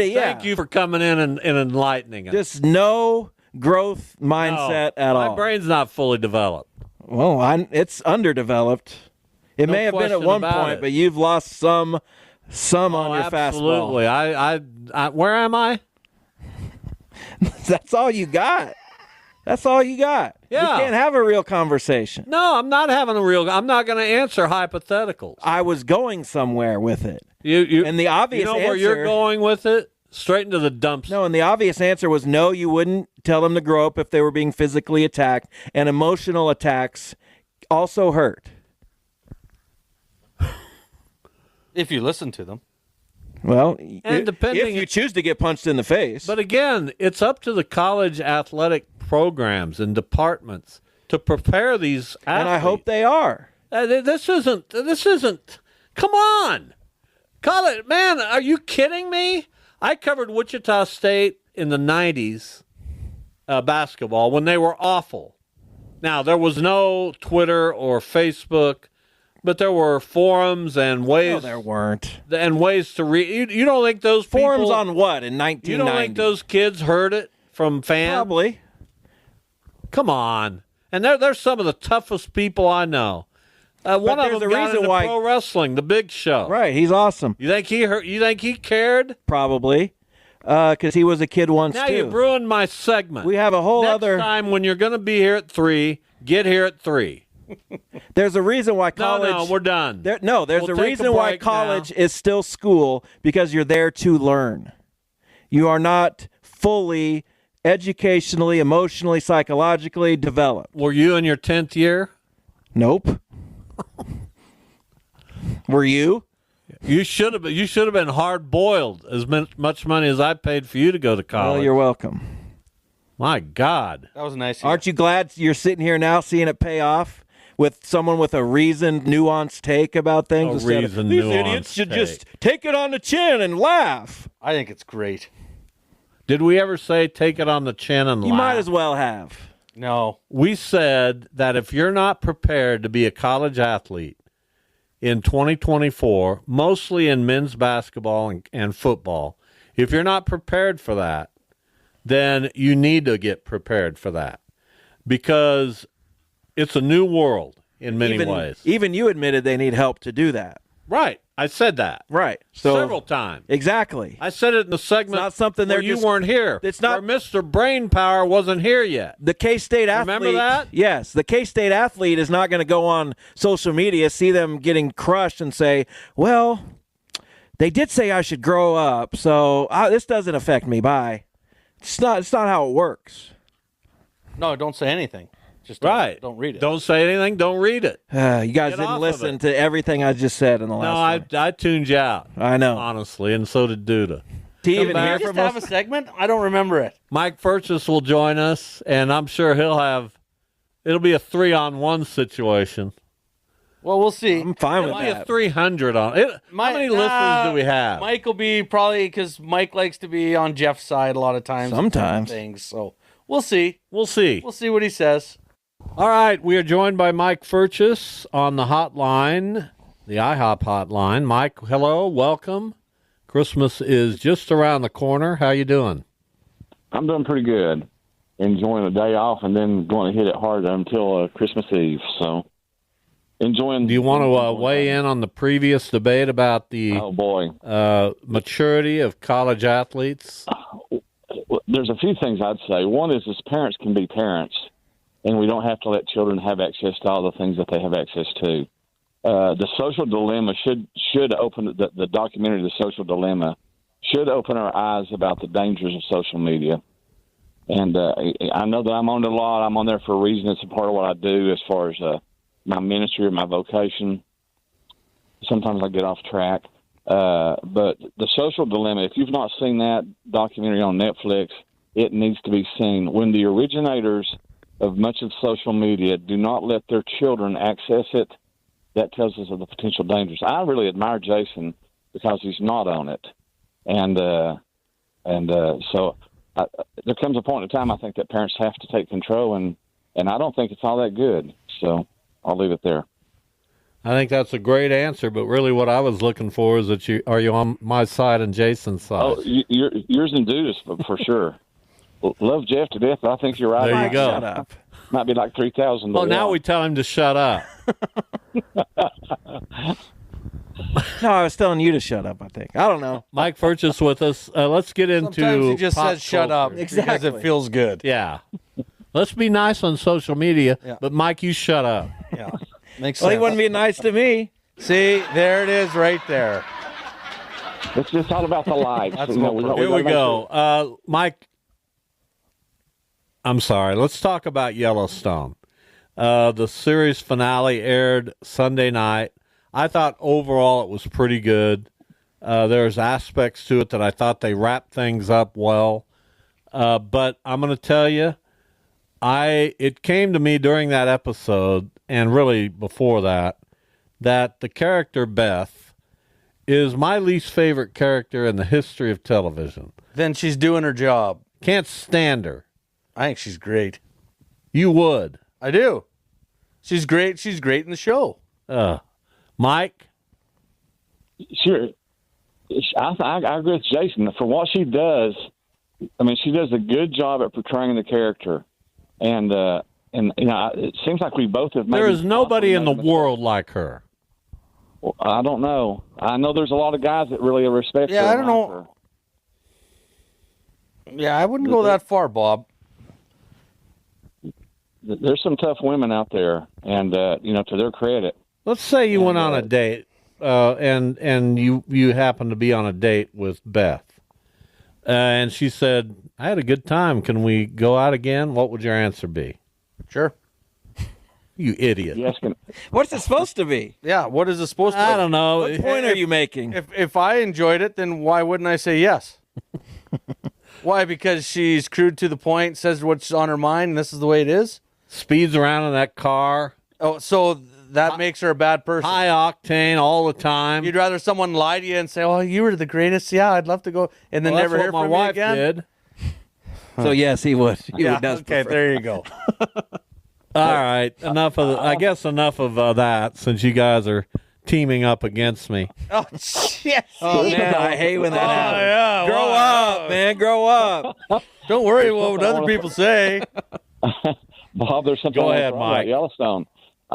[SPEAKER 7] yeah.
[SPEAKER 5] Thank you for coming in and enlightening us.
[SPEAKER 7] Just no growth mindset at all.
[SPEAKER 5] My brain's not fully developed.
[SPEAKER 7] Well, it's underdeveloped. It
[SPEAKER 5] No
[SPEAKER 7] may have been at
[SPEAKER 5] question
[SPEAKER 7] one
[SPEAKER 5] about
[SPEAKER 7] point,
[SPEAKER 5] it.
[SPEAKER 7] but you've lost some on your
[SPEAKER 5] Absolutely.
[SPEAKER 7] fastball.
[SPEAKER 5] I where am I?
[SPEAKER 7] That's all you got. That's all you got.
[SPEAKER 5] Yeah.
[SPEAKER 7] We can't have a real conversation.
[SPEAKER 5] No, I'm not having a real. I'm not going to answer hypotheticals.
[SPEAKER 7] I was going somewhere with it.
[SPEAKER 5] You
[SPEAKER 7] and the obvious
[SPEAKER 5] you know
[SPEAKER 7] answer,
[SPEAKER 5] where you're going with it? Straight into the dumps.
[SPEAKER 7] No, and the obvious answer was no, you wouldn't tell them to grow up if they were being physically attacked, and emotional attacks also hurt.
[SPEAKER 9] If you listen to them.
[SPEAKER 7] Well,
[SPEAKER 5] And depending-
[SPEAKER 7] if you choose to get punched in the face.
[SPEAKER 5] But again, it's up to the college athletic programs and departments to prepare these athletes.
[SPEAKER 7] And I hope they are.
[SPEAKER 5] This isn't. Come on, college man. Are you kidding me? I covered Wichita State in the '90s basketball when they were awful. Now there was no Twitter or Facebook, but there were forums and ways.
[SPEAKER 7] No, there weren't.
[SPEAKER 5] And ways to read. You don't think those
[SPEAKER 7] Forums
[SPEAKER 5] people,
[SPEAKER 7] on what in 1990?
[SPEAKER 5] You don't think those kids heard it from fans?
[SPEAKER 7] Probably.
[SPEAKER 5] Come on. And they're some of the toughest people I know. One of
[SPEAKER 7] there's
[SPEAKER 5] them
[SPEAKER 7] a
[SPEAKER 5] got
[SPEAKER 7] reason
[SPEAKER 5] into
[SPEAKER 7] why-
[SPEAKER 5] pro wrestling, the Big Show.
[SPEAKER 7] Right, he's awesome.
[SPEAKER 5] You think he hurt? You think he cared?
[SPEAKER 7] Probably, because he was a kid once
[SPEAKER 5] Now
[SPEAKER 7] too.
[SPEAKER 5] you've ruined my segment.
[SPEAKER 7] We have a whole
[SPEAKER 5] Next
[SPEAKER 7] other
[SPEAKER 5] time when you're going to be here at 3, get here at 3.
[SPEAKER 7] There's a reason why college.
[SPEAKER 5] No, we're done.
[SPEAKER 7] There's
[SPEAKER 5] We'll
[SPEAKER 7] a
[SPEAKER 5] take
[SPEAKER 7] reason
[SPEAKER 5] a
[SPEAKER 7] why
[SPEAKER 5] break
[SPEAKER 7] college
[SPEAKER 5] now.
[SPEAKER 7] is still school, because you're there to learn. You are not fully educationally, emotionally, psychologically developed.
[SPEAKER 5] Were you in your 10th year?
[SPEAKER 7] Nope. Were you?
[SPEAKER 5] You should have been. You should have been hard boiled. As much money as I paid for you to go to college.
[SPEAKER 7] Well, you're welcome.
[SPEAKER 5] My God,
[SPEAKER 9] That was nice.
[SPEAKER 7] Aren't you glad you're sitting here now seeing it pay off with someone with a reasoned, nuanced take about things? Instead of,
[SPEAKER 5] reasoned,
[SPEAKER 7] these
[SPEAKER 5] nuanced
[SPEAKER 7] idiots should
[SPEAKER 5] take.
[SPEAKER 7] just take it on the chin and laugh.
[SPEAKER 9] I think it's great.
[SPEAKER 5] did we ever say take it on the chin and
[SPEAKER 7] You
[SPEAKER 5] laugh?
[SPEAKER 7] might as well have.
[SPEAKER 9] No.
[SPEAKER 5] We said that if you're not prepared to be a college athlete in 2024, mostly in men's basketball and football, if you're not prepared for that, then you need to get prepared for that, because it's a new world in many ways.
[SPEAKER 7] Even you admitted they need help to do that.
[SPEAKER 5] Right. I said that.
[SPEAKER 7] Right. So
[SPEAKER 5] several times.
[SPEAKER 7] Exactly.
[SPEAKER 5] I said it in the segment.
[SPEAKER 7] It's not something
[SPEAKER 5] where
[SPEAKER 7] they're
[SPEAKER 5] you
[SPEAKER 7] just-
[SPEAKER 5] weren't here.
[SPEAKER 7] It's not-
[SPEAKER 5] where Mr. Brainpower wasn't here yet.
[SPEAKER 7] The K-State athlete.
[SPEAKER 5] Remember that?
[SPEAKER 7] Yes. The K-State athlete is not going to go on social media, see them getting crushed, and say, well, they did say I should grow up, so this doesn't affect me. Bye. It's not how it works.
[SPEAKER 9] No, don't say anything. Just don't read it.
[SPEAKER 5] Don't say anything. Don't read it.
[SPEAKER 7] You guys
[SPEAKER 5] Get off
[SPEAKER 7] didn't
[SPEAKER 5] of
[SPEAKER 7] listen
[SPEAKER 5] it.
[SPEAKER 7] to everything I just said in the last
[SPEAKER 5] No, I tuned you out.
[SPEAKER 7] I know.
[SPEAKER 5] Honestly, and so did Duda.
[SPEAKER 7] To even
[SPEAKER 5] back.
[SPEAKER 7] hear
[SPEAKER 9] Did you
[SPEAKER 7] from
[SPEAKER 9] just have
[SPEAKER 7] us.
[SPEAKER 9] a segment? I don't remember it.
[SPEAKER 5] Mike Furchess will join us, and I'm sure it'll be a 3-on-1 situation.
[SPEAKER 9] Well, we'll see.
[SPEAKER 7] I'm fine with
[SPEAKER 5] It'll be a
[SPEAKER 7] that.
[SPEAKER 5] 300 on it. How many listeners do we have?
[SPEAKER 9] Mike will be probably, because Mike likes to be on Jeff's side a lot of times.
[SPEAKER 7] Sometimes.
[SPEAKER 9] Things. So we'll see.
[SPEAKER 5] We'll see.
[SPEAKER 9] We'll see what he says.
[SPEAKER 5] All right, we are joined by Mike Furchess on the hotline, the IHOP hotline. Mike, hello, welcome. Christmas is just around the corner. How you doing?
[SPEAKER 2] I'm doing pretty good. Enjoying the day off and then going to hit it hard until Christmas Eve. So enjoying.
[SPEAKER 5] Do you want to weigh in on the previous debate about the
[SPEAKER 2] Oh boy,
[SPEAKER 5] maturity of college athletes?
[SPEAKER 2] there's a few things I'd say. One is parents can be parents, and we don't have to let children have access to all the things that they have access to. The social dilemma should open the documentary. The social dilemma should open our eyes about the dangers of social media. And I know that I'm on it a lot. I'm on there for a reason. It's a part of what I do as far as my ministry or my vocation. Sometimes I get off track. But the social dilemma, if you've not seen that documentary on Netflix, it needs to be seen. When the originators of much of social media do not let their children access it, that tells us of the potential dangers. I really admire Jason because he's not on it. And so there comes a point in time, I think, that parents have to take control, and I don't think it's all that good. So I'll leave it there.
[SPEAKER 5] I think that's a great answer, but really what I was looking for is that are you on my side and Jason's side?
[SPEAKER 2] Oh, yours and Duda's for sure. Love Jeff to death, but I think you're right.
[SPEAKER 5] There you go.
[SPEAKER 7] Shut up.
[SPEAKER 2] Might be like 3,000.
[SPEAKER 5] Well, now we tell him to shut up.
[SPEAKER 7] No, I was telling you to shut up, I think. I don't know.
[SPEAKER 5] Mike Furchess with us. Let's get into
[SPEAKER 9] Sometimes he just
[SPEAKER 5] pop
[SPEAKER 9] says shut up
[SPEAKER 5] culture.
[SPEAKER 9] because
[SPEAKER 7] Exactly.
[SPEAKER 9] it feels good.
[SPEAKER 5] Yeah. Let's be nice on social media,
[SPEAKER 9] Yeah.
[SPEAKER 5] but Mike, you shut up.
[SPEAKER 9] Yeah. Makes
[SPEAKER 7] Well,
[SPEAKER 9] sense.
[SPEAKER 7] he wouldn't be nice to me.
[SPEAKER 9] See, there it is right there.
[SPEAKER 2] It's just all about the lights.
[SPEAKER 9] That's
[SPEAKER 2] You know,
[SPEAKER 9] what
[SPEAKER 5] Here
[SPEAKER 2] gotta
[SPEAKER 5] we
[SPEAKER 2] make
[SPEAKER 5] go.
[SPEAKER 2] sure-
[SPEAKER 5] Mike, I'm sorry. Let's talk about Yellowstone. The series finale aired Sunday night. I thought overall it was pretty good. There's aspects to it that I thought they wrapped things up well. But I'm going to tell you, it came to me during that episode, and really before that the character Beth is my least favorite character in the history of television.
[SPEAKER 9] Then she's doing her job.
[SPEAKER 5] Can't stand her.
[SPEAKER 9] I think she's great.
[SPEAKER 5] You would.
[SPEAKER 9] I do. She's great. She's great in the show.
[SPEAKER 5] Mike?
[SPEAKER 2] Sure. I agree with Jason. For what she does, I mean, she does a good job at portraying the character. And And it seems like we both have.
[SPEAKER 5] There is nobody in the world like her.
[SPEAKER 2] Well, I don't know. I know there's a lot of guys that really respect her.
[SPEAKER 9] Yeah, I don't know. Yeah, I wouldn't go that far, Bob.
[SPEAKER 2] There's some tough women out there, and to their credit.
[SPEAKER 5] Let's say you went on a date, and you happened to be on a date with Beth, and she said, "I had a good time. Can we go out again?" What would your answer be?
[SPEAKER 9] Sure.
[SPEAKER 5] You idiot.
[SPEAKER 2] Yes.
[SPEAKER 7] What's it supposed to be?
[SPEAKER 9] Yeah, what is it supposed to be?
[SPEAKER 5] I don't know.
[SPEAKER 7] What point are you making?
[SPEAKER 9] If I enjoyed it, then why wouldn't I say yes? Why? Because she's crude to the point, says what's on her mind, and this is the way it is?
[SPEAKER 5] Speeds around in that car.
[SPEAKER 9] Oh, so that makes her a bad person.
[SPEAKER 5] High octane all the time.
[SPEAKER 9] You'd rather someone lie to you and say, "Oh, you were the greatest. Yeah, I'd love to go," and then never hear
[SPEAKER 5] my
[SPEAKER 9] from
[SPEAKER 5] wife
[SPEAKER 9] you again.
[SPEAKER 5] Did.
[SPEAKER 7] So yes, he would. He would
[SPEAKER 9] Okay,
[SPEAKER 7] prefer.
[SPEAKER 9] there you go.
[SPEAKER 5] All right, enough of. I guess enough of that. Since you guys are teaming up against me.
[SPEAKER 9] Oh, shit.
[SPEAKER 7] Oh man, I hate when that happens.
[SPEAKER 9] Yeah,
[SPEAKER 7] Grow up, man. Grow up.
[SPEAKER 9] Don't worry about what other people say.
[SPEAKER 2] Bob, there's something
[SPEAKER 5] Go
[SPEAKER 2] I
[SPEAKER 5] ahead,
[SPEAKER 2] wanna throw out
[SPEAKER 5] Mike.
[SPEAKER 2] Yellowstone.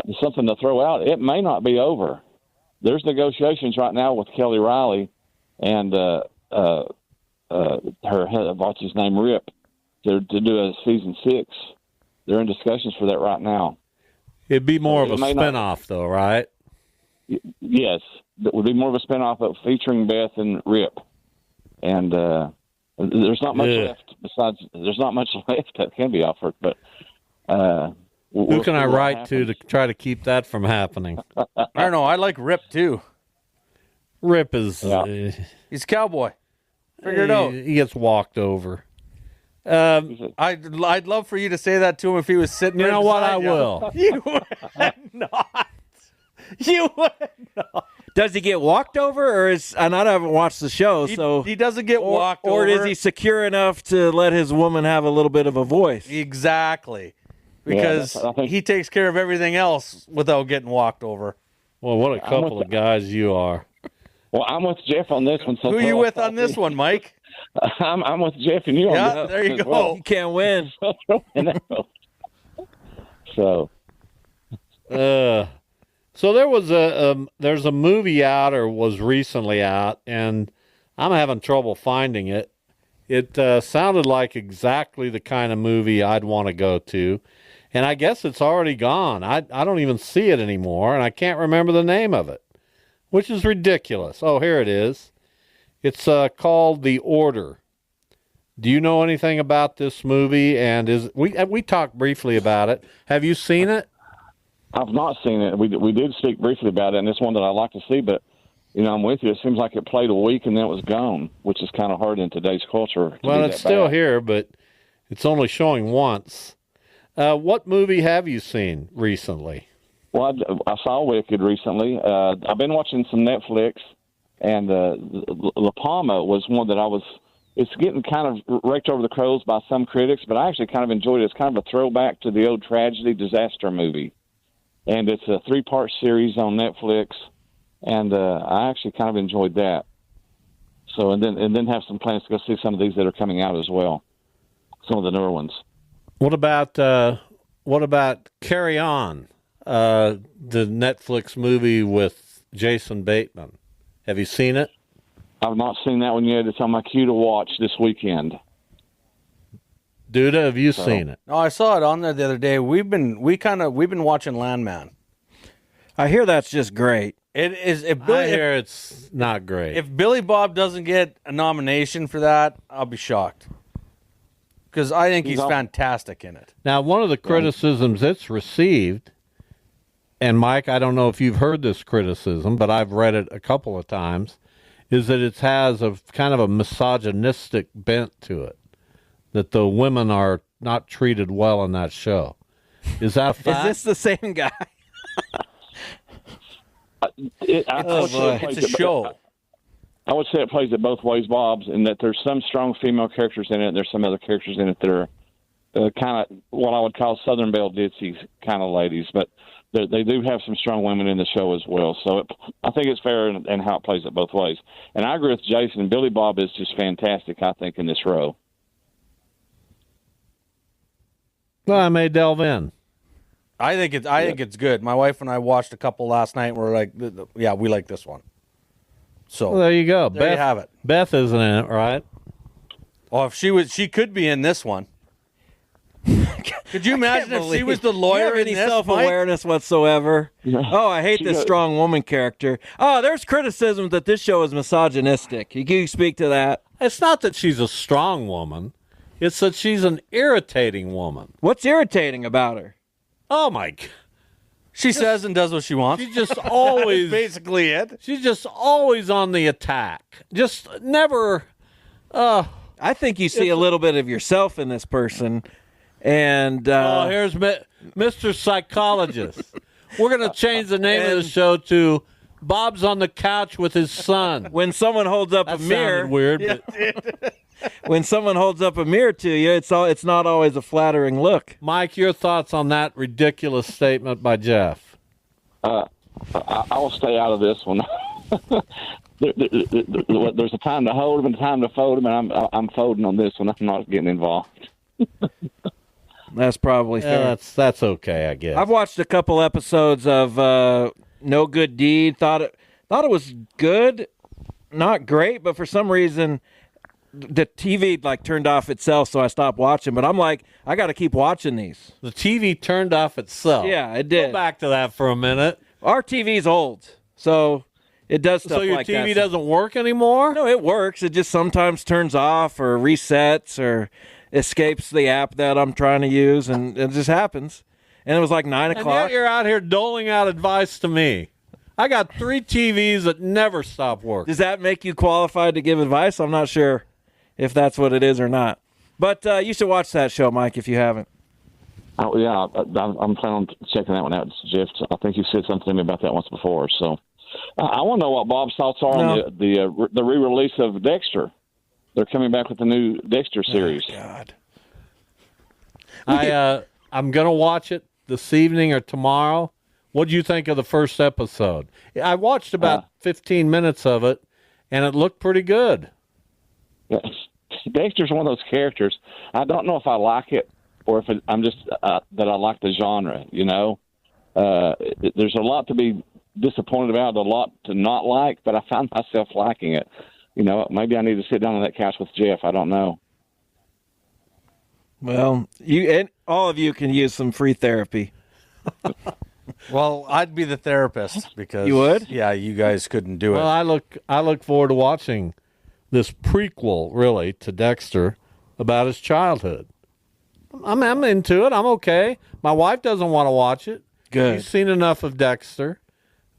[SPEAKER 2] There's something to throw out. It may not be over. There's negotiations right now with Kelly Riley and her what's his name, Rip, to do a season 6. They're in discussions for that right now.
[SPEAKER 5] It'd be more of a
[SPEAKER 2] It may not-
[SPEAKER 5] spinoff, though, right?
[SPEAKER 2] Yes, it would be more of a spinoff of featuring Beth and Rip. And there's not much left. Besides, there's not much left that can be offered. But
[SPEAKER 5] who can I write to try to keep that from happening?
[SPEAKER 9] I don't know. I like Rip too.
[SPEAKER 5] Rip is
[SPEAKER 9] He's a cowboy. Figure it out.
[SPEAKER 5] He gets walked over.
[SPEAKER 9] I'd love for you to say that to him if he was sitting.
[SPEAKER 5] You
[SPEAKER 9] right
[SPEAKER 5] know what?
[SPEAKER 9] beside
[SPEAKER 5] I
[SPEAKER 9] you.
[SPEAKER 5] will.
[SPEAKER 9] You would not. You would not.
[SPEAKER 7] Does he get walked over, or is? And I haven't watched the show, so
[SPEAKER 9] He doesn't get walked
[SPEAKER 7] or
[SPEAKER 9] over.
[SPEAKER 7] is he secure enough to let his woman have a little bit of a voice?
[SPEAKER 9] Exactly. Because
[SPEAKER 2] I think-
[SPEAKER 9] he takes care of everything else without getting walked over.
[SPEAKER 5] Well, what a couple of guys you are.
[SPEAKER 2] Well, I'm with Jeff on this one. So
[SPEAKER 9] Who are you with on this one, Mike?
[SPEAKER 2] I'm with Jeff and you on
[SPEAKER 9] Yeah,
[SPEAKER 2] this.
[SPEAKER 9] there you
[SPEAKER 2] as
[SPEAKER 9] go.
[SPEAKER 2] well.
[SPEAKER 7] You can't win.
[SPEAKER 2] So,
[SPEAKER 5] So there was there's a movie out or was recently out, and I'm having trouble finding it. It sounded like exactly the kind of movie I'd want to go to, and I guess it's already gone. I don't even see it anymore, and I can't remember the name of it, which is ridiculous. Oh, here it is. It's called The Order. Do you know anything about this movie? And we talked briefly about it. Have you seen it?
[SPEAKER 2] I've not seen it. We did speak briefly about it, and it's one that I'd like to see, but, I'm with you. It seems like it played a week and then it was gone, which is kind of hard in today's culture.
[SPEAKER 5] Well, it's still here, but it's only showing once. What movie have you seen recently?
[SPEAKER 2] Well, I saw Wicked recently. I've been watching some Netflix, and La Palma was one that it's getting kind of raked over the coals by some critics, but I actually kind of enjoyed it. It's kind of a throwback to the old tragedy disaster movie. And it's a 3-part series on Netflix, and I actually kind of enjoyed that. So, and then have some plans to go see some of these that are coming out as well, some of the newer ones.
[SPEAKER 5] What about Carry On, the Netflix movie with Jason Bateman? Have you seen it?
[SPEAKER 2] I've not seen that one yet. It's on my queue to watch this weekend.
[SPEAKER 5] Duda, have you seen it?
[SPEAKER 9] No, I saw it on there the other day. We've been watching Landman.
[SPEAKER 7] I hear that's just great.
[SPEAKER 9] It is.
[SPEAKER 5] I hear it's not great.
[SPEAKER 9] If Billy Bob doesn't get a nomination for that, I'll be shocked. Because I think he's fantastic in it.
[SPEAKER 5] Now, one of the criticisms it's received, and Mike, I don't know if you've heard this criticism, but I've read it a couple of times, is that it has a kind of a misogynistic bent to it, that the women are not treated well in that show. Is that a fact?
[SPEAKER 7] Is this the same guy?
[SPEAKER 9] It's a show.
[SPEAKER 2] I would say it plays it both ways, Bob's, in that there's some strong female characters in it. And there's some other characters in it that are kind of what I would call Southern Belle Ditzy kind of ladies, but they do have some strong women in the show as well. So I think it's fair in how it plays it both ways. And I agree with Jason. Billy Bob is just fantastic, I think, in this role.
[SPEAKER 5] Well, I may delve in.
[SPEAKER 9] I think it's good. My wife and I watched a couple last night. And we're like, yeah, we like this one. So
[SPEAKER 5] Well, there you go.
[SPEAKER 9] There you have it.
[SPEAKER 5] Beth isn't in it, right?
[SPEAKER 9] Oh, if she could be in this one. Could you imagine if she was the lawyer?
[SPEAKER 7] You have any self-awareness whatsoever? Oh, I hate this strong woman character. Oh, there's criticism that this show is misogynistic. Can you speak to that?
[SPEAKER 5] It's not that she's a strong woman. It's that she's an irritating woman.
[SPEAKER 7] What's irritating about her?
[SPEAKER 5] Oh, my God.
[SPEAKER 9] She says and does what she wants.
[SPEAKER 5] She's just always...
[SPEAKER 9] basically it.
[SPEAKER 5] She's just always on the attack. Just never...
[SPEAKER 7] I think you see a little bit of yourself in this person. And
[SPEAKER 5] here's Mr. Psychologist. We're going to change the name of the show to Bob's on the Couch with His Son.
[SPEAKER 7] When someone holds up a mirror...
[SPEAKER 5] Sounded weird, but...
[SPEAKER 7] When someone holds up a mirror to you, it's not always a flattering look.
[SPEAKER 5] Mike, your thoughts on that ridiculous statement by Jeff?
[SPEAKER 2] I will stay out of this one. There's a time to hold him and a time to fold him, and I'm folding on this one. I'm not getting involved.
[SPEAKER 7] That's probably fair.
[SPEAKER 5] That's okay, I guess.
[SPEAKER 7] I've watched a couple episodes of No Good Deed. Thought it was good, not great, but for some reason the TV turned off itself, so I stopped watching. But I'm like, I got to keep watching these.
[SPEAKER 5] The TV turned off itself.
[SPEAKER 7] Yeah, it did.
[SPEAKER 5] Go back to that for a minute.
[SPEAKER 7] Our TV's old, so it does stuff like that.
[SPEAKER 5] So your TV doesn't work anymore?
[SPEAKER 7] No, it works. It just sometimes turns off or resets or escapes the app that I'm trying to use, and it just happens. And it was like 9 o'clock.
[SPEAKER 5] And yet you're out here doling out advice to me. I got 3 TVs that never stop working.
[SPEAKER 7] Does that make you qualified to give advice? I'm not sure if that's what it is or not. But you should watch that show, Mike, if you haven't.
[SPEAKER 2] Oh, yeah, I'm planning on checking that one out, Jeff. I think you said something to me about that once before. So I want to know what Bob's thoughts are on the re-release of Dexter. They're coming back with the new Dexter series.
[SPEAKER 7] Oh, God.
[SPEAKER 5] I'm going to watch it this evening or tomorrow. What do you think of the first episode? I watched about 15 minutes of it, and it looked pretty good.
[SPEAKER 2] Dexter's one of those characters. I don't know if I like it or if I'm just that I like the genre, you know. There's a lot to be disappointed about, a lot to not like, but I found myself liking it. You know, maybe I need to sit down on that couch with Jeff. I don't know.
[SPEAKER 7] Well, you and all of you can use some free therapy.
[SPEAKER 9] Well, I'd be the therapist because
[SPEAKER 7] you would.
[SPEAKER 9] Yeah, you guys couldn't do it.
[SPEAKER 5] Well, I look forward to watching this prequel, really, to Dexter about his childhood. I'm into it. I'm okay. My wife doesn't want to watch it.
[SPEAKER 7] Good.
[SPEAKER 5] She's seen enough of Dexter.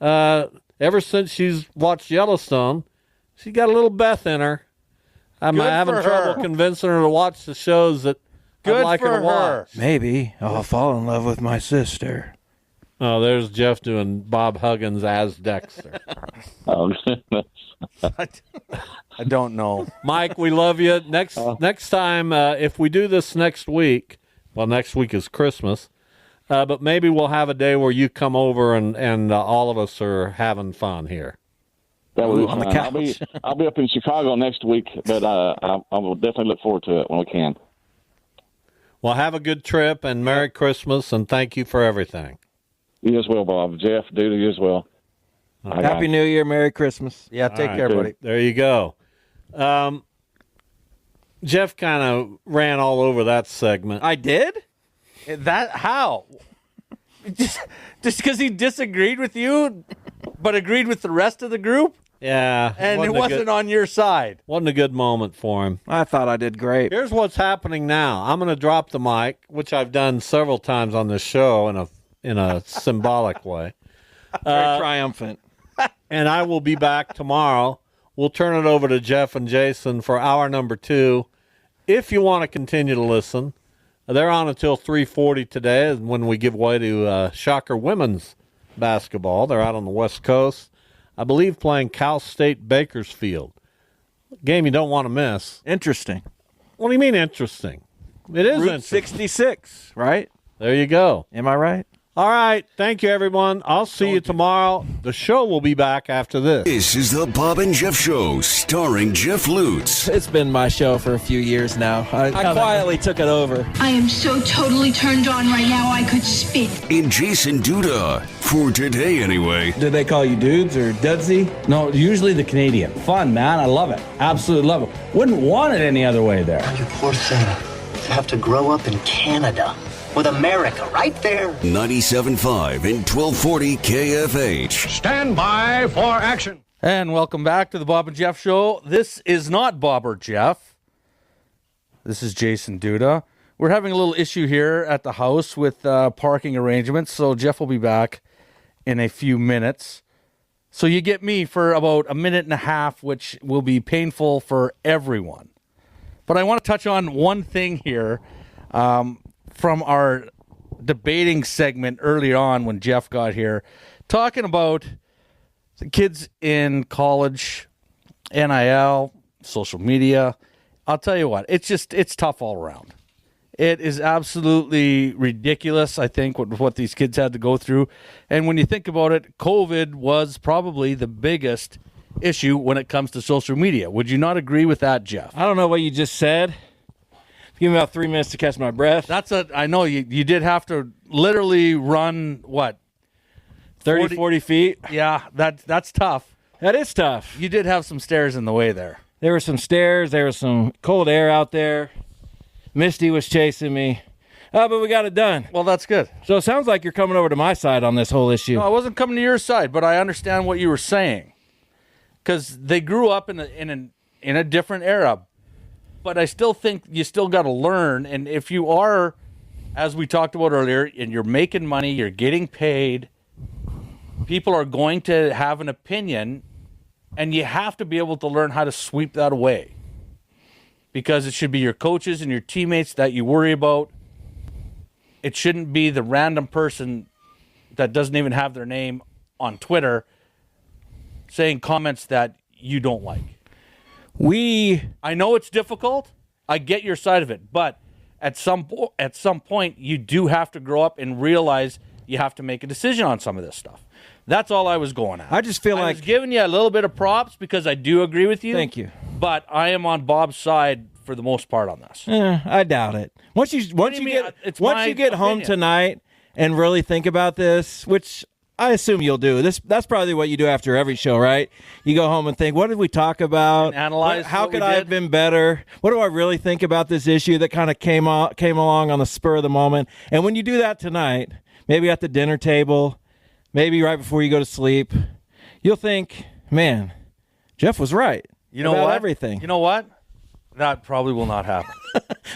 [SPEAKER 5] Ever since she's watched Yellowstone, she got a little Beth in her. I'm having trouble convincing her to watch the shows that I'd like her to watch.
[SPEAKER 7] Maybe I'll fall in love with my sister.
[SPEAKER 5] Oh, there's Jeff doing Bob Huggins as Dexter.
[SPEAKER 2] Oh, goodness.
[SPEAKER 9] I don't know.
[SPEAKER 5] Mike, we love you. Next time, if we do this next week, well, next week is Christmas, but maybe we'll have a day where you come over and all of us are having fun here.
[SPEAKER 2] That would be
[SPEAKER 7] on the
[SPEAKER 2] fun.
[SPEAKER 7] couch.
[SPEAKER 2] I'll be up in Chicago next week, but I will definitely look forward to it when we can.
[SPEAKER 5] Well, have a good trip and Merry Christmas, and thank you for everything.
[SPEAKER 2] You as well, Bob. Jeff, Duda, you as well.
[SPEAKER 7] Happy New Year, Merry Christmas.
[SPEAKER 9] Yeah, take care, buddy.
[SPEAKER 5] There you go. Jeff kind of ran all over that segment.
[SPEAKER 7] I did?
[SPEAKER 9] That how? Just because he disagreed with you, but agreed with the rest of the group?
[SPEAKER 5] Yeah.
[SPEAKER 9] And it wasn't on your side.
[SPEAKER 5] Wasn't a good moment for him.
[SPEAKER 7] I thought I did great.
[SPEAKER 5] Here's what's happening now. I'm going to drop the mic, which I've done several times on this show in a symbolic way.
[SPEAKER 7] Very triumphant.
[SPEAKER 5] And I will be back tomorrow. We'll turn it over to Jeff and Jason for hour number 2. If you want to continue to listen, they're on until 3:40 today when we give way to Shocker women's basketball. They're out on the West Coast, I believe playing Cal State Bakersfield. Game you don't want to miss.
[SPEAKER 7] Interesting.
[SPEAKER 5] What do you mean interesting? It is
[SPEAKER 7] Route
[SPEAKER 5] interesting.
[SPEAKER 7] 66, right?
[SPEAKER 5] There you go.
[SPEAKER 7] Am I right?
[SPEAKER 5] All right. Thank you, everyone. I'll see you tomorrow. The show will be back after this.
[SPEAKER 4] This is the Bob and Jeff Show, starring Jeff Lutz.
[SPEAKER 7] It's been my show for a few years now. I quietly took it over.
[SPEAKER 12] I am so totally turned on right now, I could spit.
[SPEAKER 4] And Jason Duda, for today anyway.
[SPEAKER 13] Do they call you dudes or dudsy? No, usually the Canadian. Fun, man. I love it. Absolutely love it. Wouldn't want it any other way there.
[SPEAKER 3] You poor thing. You have to grow up in Canada. With America right there.
[SPEAKER 4] 97.5 and 1240 KFH.
[SPEAKER 14] Stand by for action.
[SPEAKER 9] And welcome back to the Bob and Jeff Show. This is not Bob or Jeff. This is Jason Duda. We're having a little issue here at the house with parking arrangements, so Jeff will be back in a few minutes. So you get me for about a minute and a half, which will be painful for everyone. But I want to touch on one thing here. From our debating segment early on when Jeff got here, talking about the kids in college, NIL, social media. I'll tell you what, it's tough all around. It is absolutely ridiculous, I think, what these kids had to go through. And when you think about it, COVID was probably the biggest issue when it comes to social media. Would you not agree with that, Jeff?
[SPEAKER 7] I don't know what you just said. Give me about 3 minutes to catch my breath.
[SPEAKER 9] I know you did have to literally run, what?
[SPEAKER 7] 40 feet?
[SPEAKER 9] Yeah, that's tough.
[SPEAKER 7] That is tough.
[SPEAKER 9] You did have some stairs in the way there.
[SPEAKER 7] There were some stairs. There was some cold air out there. Misty was chasing me. But we got it done.
[SPEAKER 9] Well, that's good.
[SPEAKER 7] So it sounds like you're coming over to my side on this whole issue.
[SPEAKER 9] No, I wasn't coming to your side, but I understand what you were saying. Because they grew up in a different era. But I still think you still got to learn. And if you are, as we talked about earlier, and you're making money, you're getting paid, people are going to have an opinion, and you have to be able to learn how to sweep that away. Because it should be your coaches and your teammates that you worry about. It shouldn't be the random person that doesn't even have their name on Twitter saying comments that you don't like. I know it's difficult. I get your side of it, but at some point you do have to grow up and realize you have to make a decision on some of this stuff. That's all I was going at.
[SPEAKER 7] I just feel
[SPEAKER 9] I was giving you a little bit of props because I do agree with you.
[SPEAKER 7] Thank you.
[SPEAKER 9] But I am on Bob's side for the most part on this.
[SPEAKER 7] I doubt it. Once you get home tonight and really think about this, which I assume you'll do. That's probably what you do after every show, right? You go home and think, what did we talk about?
[SPEAKER 9] And analyze
[SPEAKER 7] how could I have been better? What do I really think about this issue that kind of came along on the spur of the moment? And when you do that tonight, maybe at the dinner table, maybe right before you go to sleep, you'll think, man, Jeff was right.
[SPEAKER 9] You know
[SPEAKER 7] about
[SPEAKER 9] what?
[SPEAKER 7] Everything.
[SPEAKER 9] You know what? That probably will not happen.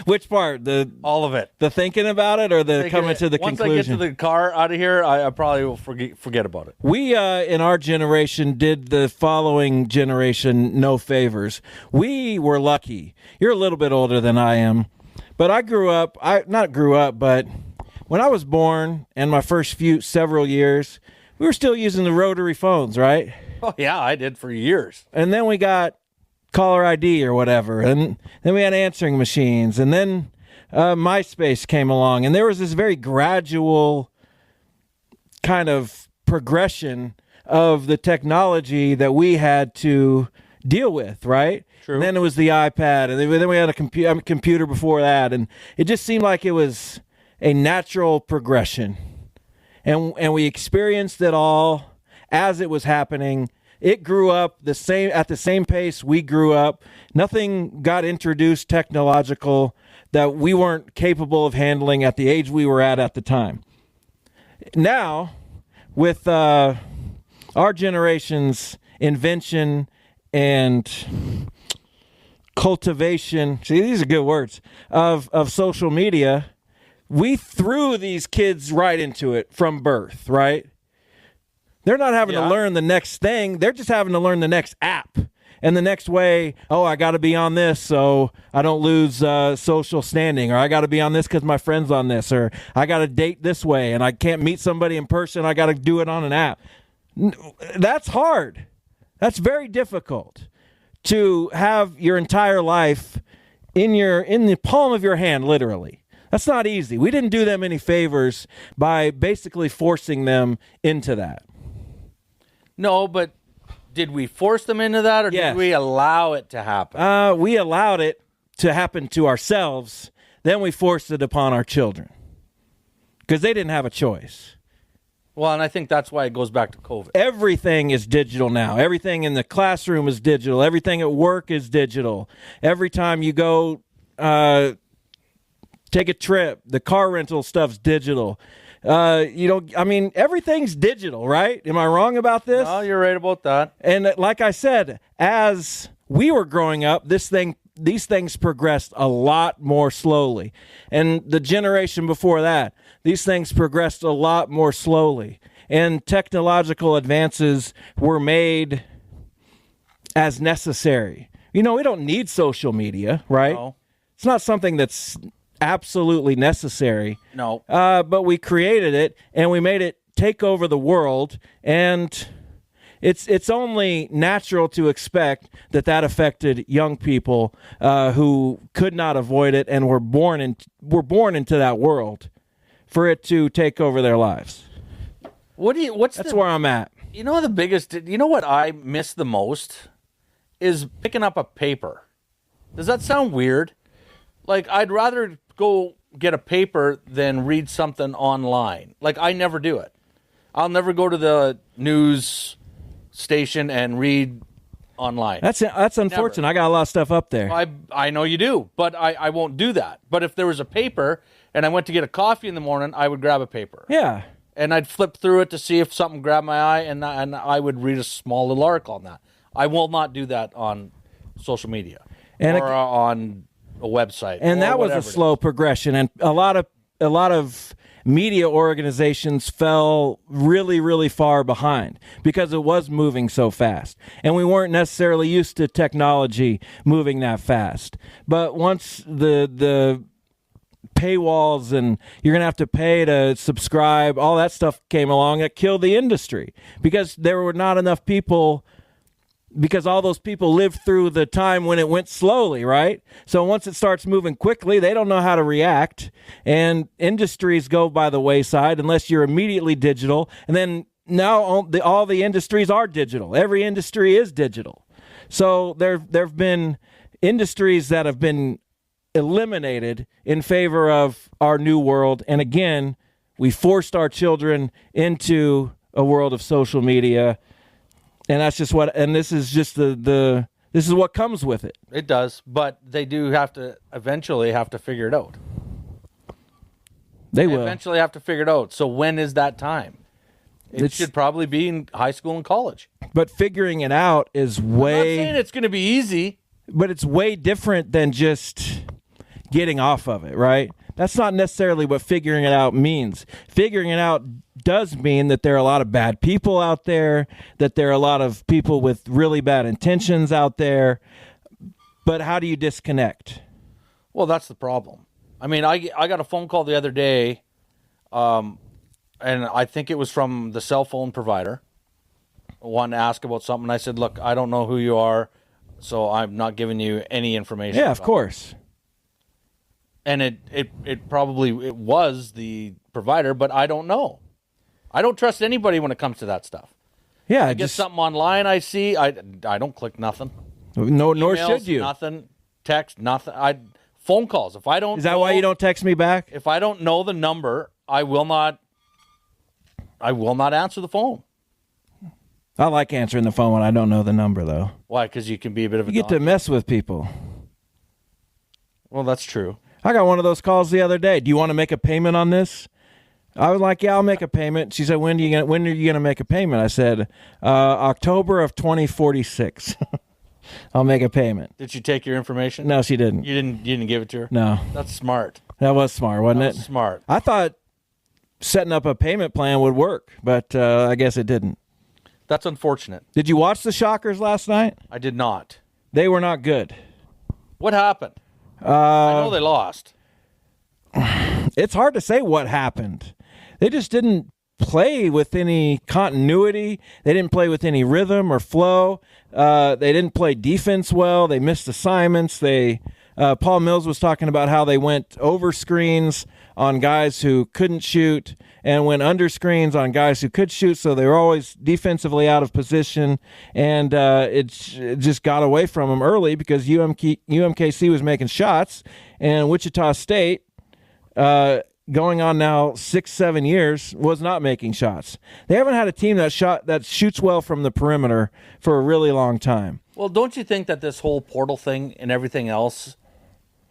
[SPEAKER 7] Which part?
[SPEAKER 9] All of it.
[SPEAKER 7] The thinking about it or the coming to the
[SPEAKER 9] conclusion?
[SPEAKER 7] conclusion?
[SPEAKER 9] Once I get to the car out of here, I probably will forget about it.
[SPEAKER 7] We, in our generation, did the following generation no favors. We were lucky. You're a little bit older than I am. But but when I was born and my first several years, we were still using the rotary phones, right?
[SPEAKER 9] Oh, yeah, I did for years.
[SPEAKER 7] And then we got caller ID or whatever, and then we had answering machines, and then MySpace came along, and there was this very gradual kind of progression of the technology that we had to deal with, right?
[SPEAKER 9] True.
[SPEAKER 7] And then it was the iPad, and then we had a computer before that, and it just seemed like it was a natural progression, and we experienced it all as it was happening. It grew up at the same pace we grew up. Nothing got introduced technological that we weren't capable of handling at the age we were at the time. Now, with our generation's invention and cultivation, see, these are good words, of social media, we threw these kids right into it from birth, right? They're not having to learn the next thing. They're just having to learn the next app and the next way. Oh, I got to be on this so I don't lose social standing, or I got to be on this because my friend's on this, or I got to date this way and I can't meet somebody in person. I got to do it on an app. That's hard. That's very difficult to have your entire life in the palm of your hand, literally. That's not easy. We didn't do them any favors by basically forcing them into that.
[SPEAKER 9] No, but did we force them into that, or
[SPEAKER 7] Yes.
[SPEAKER 9] did we allow it to happen?
[SPEAKER 7] We allowed it to happen to ourselves. Then we forced it upon our children because they didn't have a choice.
[SPEAKER 9] Well, and I think that's why it goes back to COVID.
[SPEAKER 7] Everything is digital now. Everything in the classroom is digital. Everything at work is digital. Every time you go take a trip, the car rental stuff's digital. Everything's digital, right? Am I wrong about this?
[SPEAKER 9] No, you're right about that.
[SPEAKER 7] And like I said, as we were growing up, these things progressed a lot more slowly. And the generation before that, these things progressed a lot more slowly. And technological advances were made as necessary. We don't need social media, right?
[SPEAKER 9] No.
[SPEAKER 7] It's not something that's absolutely necessary.
[SPEAKER 9] No.
[SPEAKER 7] But we created it, and we made it take over the world, and it's only natural to expect that affected young people who could not avoid it and were born into that world for it to take over their lives. That's where I'm at.
[SPEAKER 9] You know what I miss the most is picking up a paper. Does that sound weird? Like, I'd rather go get a paper than read something online. Like, I never do it. I'll never go to the news station and read online.
[SPEAKER 7] That's unfortunate. Never. I got a lot of stuff up there.
[SPEAKER 9] I know you do, but I won't do that. But if there was a paper and I went to get a coffee in the morning, I would grab a paper.
[SPEAKER 7] Yeah.
[SPEAKER 9] And I'd flip through it to see if something grabbed my eye, and I would read a small little article on that. I will not do that on social media or on a website.
[SPEAKER 7] And that was a slow progression, and a lot of media organizations fell really, really far behind because it was moving so fast, and we weren't necessarily used to technology moving that fast. But once the paywalls and you're going to have to pay to subscribe, all that stuff came along, it killed the industry because there were not enough people, because all those people lived through the time when it went slowly, right? So once it starts moving quickly, they don't know how to react, and industries go by the wayside unless you're immediately digital. And then now all the industries are digital. Every industry is digital. So there have been industries that have been eliminated in favor of our new world. And again, we forced our children into a world of social media. And that's just this is just this is what comes with it.
[SPEAKER 9] It does, but they do eventually have to figure it out.
[SPEAKER 7] They will
[SPEAKER 9] eventually have to figure it out. So when is that time? It should probably be in high school and college.
[SPEAKER 7] But figuring it out is way...
[SPEAKER 9] I'm not saying it's going to be easy.
[SPEAKER 7] But it's way different than just getting off of it, right? That's not necessarily what figuring it out means. Figuring it out does mean that there are a lot of bad people out there, that there are a lot of people with really bad intentions out there. But how do you disconnect?
[SPEAKER 9] Well, that's the problem. I mean, I got a phone call the other day, and I think it was from the cell phone provider. I wanted to ask about something. I said, look, I don't know who you are, so I'm not giving you any information.
[SPEAKER 7] Yeah, of course.
[SPEAKER 9] And it probably was the provider, but I don't know. I don't trust anybody when it comes to that stuff.
[SPEAKER 7] Yeah,
[SPEAKER 9] I get something online I see, I don't click nothing.
[SPEAKER 7] No,
[SPEAKER 9] Emails,
[SPEAKER 7] nor should you.
[SPEAKER 9] Nothing, text, nothing. Phone calls. If I don't,
[SPEAKER 7] is that why you don't text me back?
[SPEAKER 9] If I don't know the number, I will not answer the phone.
[SPEAKER 7] I like answering the phone when I don't know the number, though.
[SPEAKER 9] Why? Because you can be a bit of a.
[SPEAKER 7] You get to mess with people.
[SPEAKER 9] Well, that's true.
[SPEAKER 7] I got one of those calls the other day. Do you want to make a payment on this? I was like, yeah, I'll make a payment. She said, when are you going to make a payment? I said, October of 2046. I'll make a payment.
[SPEAKER 9] Did she take your information?
[SPEAKER 7] No, she didn't.
[SPEAKER 9] You didn't give it to her?
[SPEAKER 7] No.
[SPEAKER 9] That's smart.
[SPEAKER 7] That was smart, wasn't it?
[SPEAKER 9] Smart.
[SPEAKER 7] I thought setting up a payment plan would work, but I guess it didn't.
[SPEAKER 9] That's unfortunate.
[SPEAKER 7] Did you watch the Shockers last night?
[SPEAKER 9] I did not.
[SPEAKER 7] They were not good.
[SPEAKER 9] What happened? I know they lost.
[SPEAKER 7] It's hard to say what happened. They just didn't play with any continuity. They didn't play with any rhythm or flow. They didn't play defense well. They missed assignments. They Paul Mills was talking about how they went over screens on guys who couldn't shoot and went under screens on guys who could shoot, so they were always defensively out of position, and it just got away from them early because UMKC was making shots, and Wichita State, going on now 6-7 years, was not making shots. They haven't had a team that shoots well from the perimeter for a really long time.
[SPEAKER 9] Well, don't you think that this whole portal thing and everything else